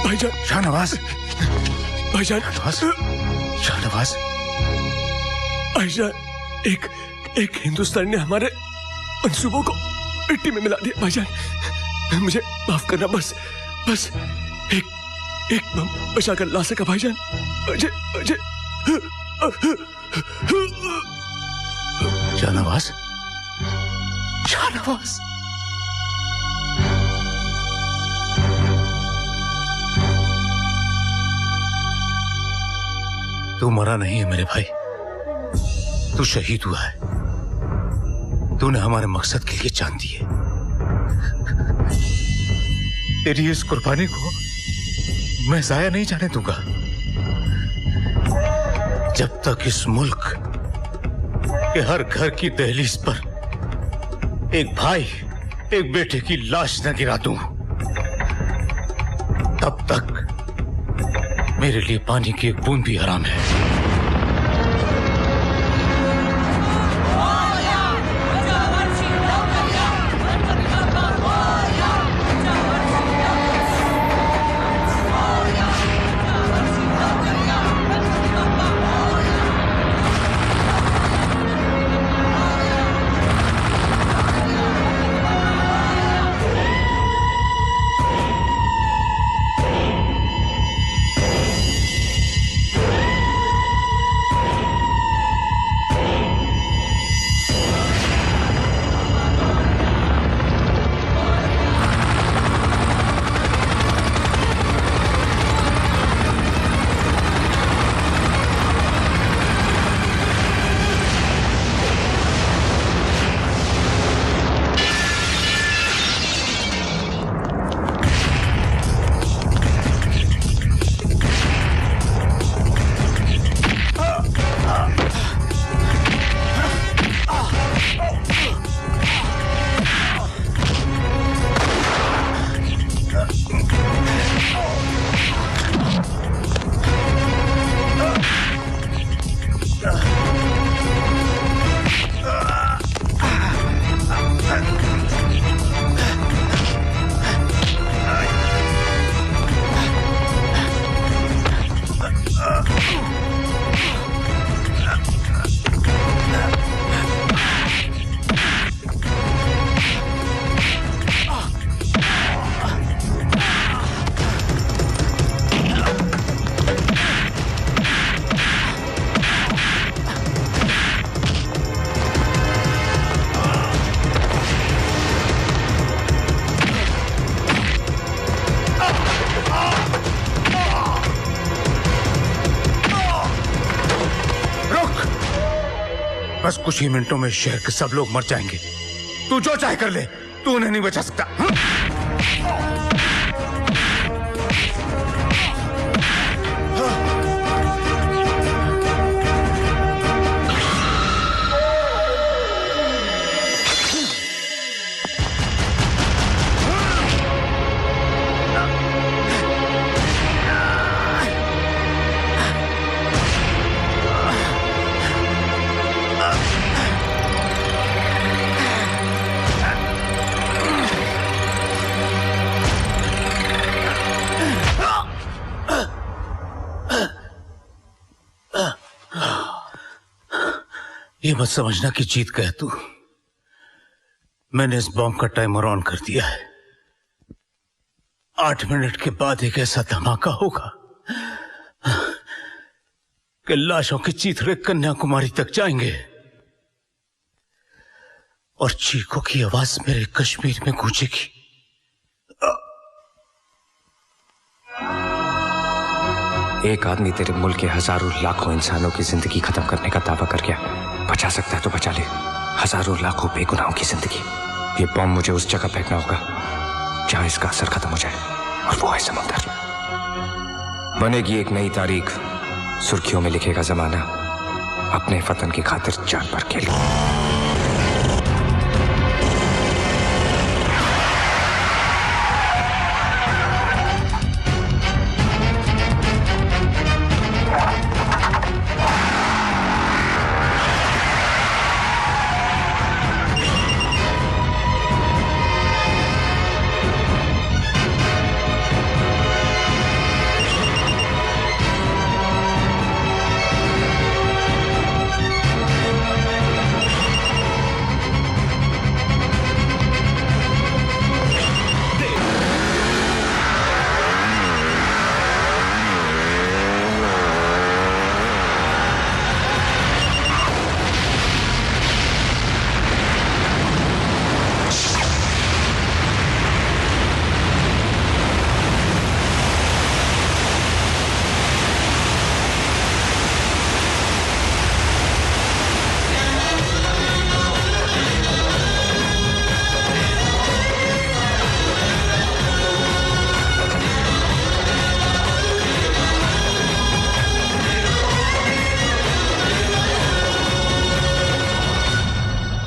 Speaker 1: भाईजान, शाहनवाज,
Speaker 19: भाईजान,
Speaker 1: शाहनवाज,
Speaker 19: भाईजान, एक हिंदुस्तान ने हमारे मंसूबों को मिट्टी में मिला दिया। भाईजान, मुझे माफ करना, बस एक बम बचा कर ला सका भाईजान। मुझे
Speaker 1: शाहनवाज, शाहनवाज, तू मरा नहीं है मेरे भाई, तू शहीद हुआ है। तूने हमारे मकसद के लिए जान दी है। तेरी इस कुर्बानी को मैं जाया नहीं जाने दूंगा। जब तक इस मुल्क के हर घर की दहलीज पर एक भाई एक बेटे की लाश न गिरा दूं, तब तक मेरे लिए पानी की एक बूंद भी हराम है। बस कुछ ही मिनटों में शहर के सब लोग मर जाएंगे। तू जो चाहे कर ले, तू उन्हें नहीं बचा सकता। ये मत समझना कि जीत गया तू। मैंने इस बॉम्ब का टाइमर ऑन कर दिया है। 8 मिनट के बाद एक ऐसा धमाका होगा कि लाशों के चीथड़े कन्याकुमारी तक जाएंगे और चीखों की आवाज मेरे कश्मीर में गूंजेगी।
Speaker 6: एक आदमी तेरे मुल्क के हजारों लाखों इंसानों की जिंदगी खत्म करने का दावा कर गया। बचा सकता है तो बचा ले हजारों लाखों बेगुनाहों की जिंदगी। ये बॉम्ब मुझे उस जगह फेंकना होगा जहां इसका असर खत्म हो जाए, और वो है समंदर। बनेगी एक नई तारीख, सुर्खियों में लिखेगा जमाना, अपने वतन की खातिर जान पर खेल।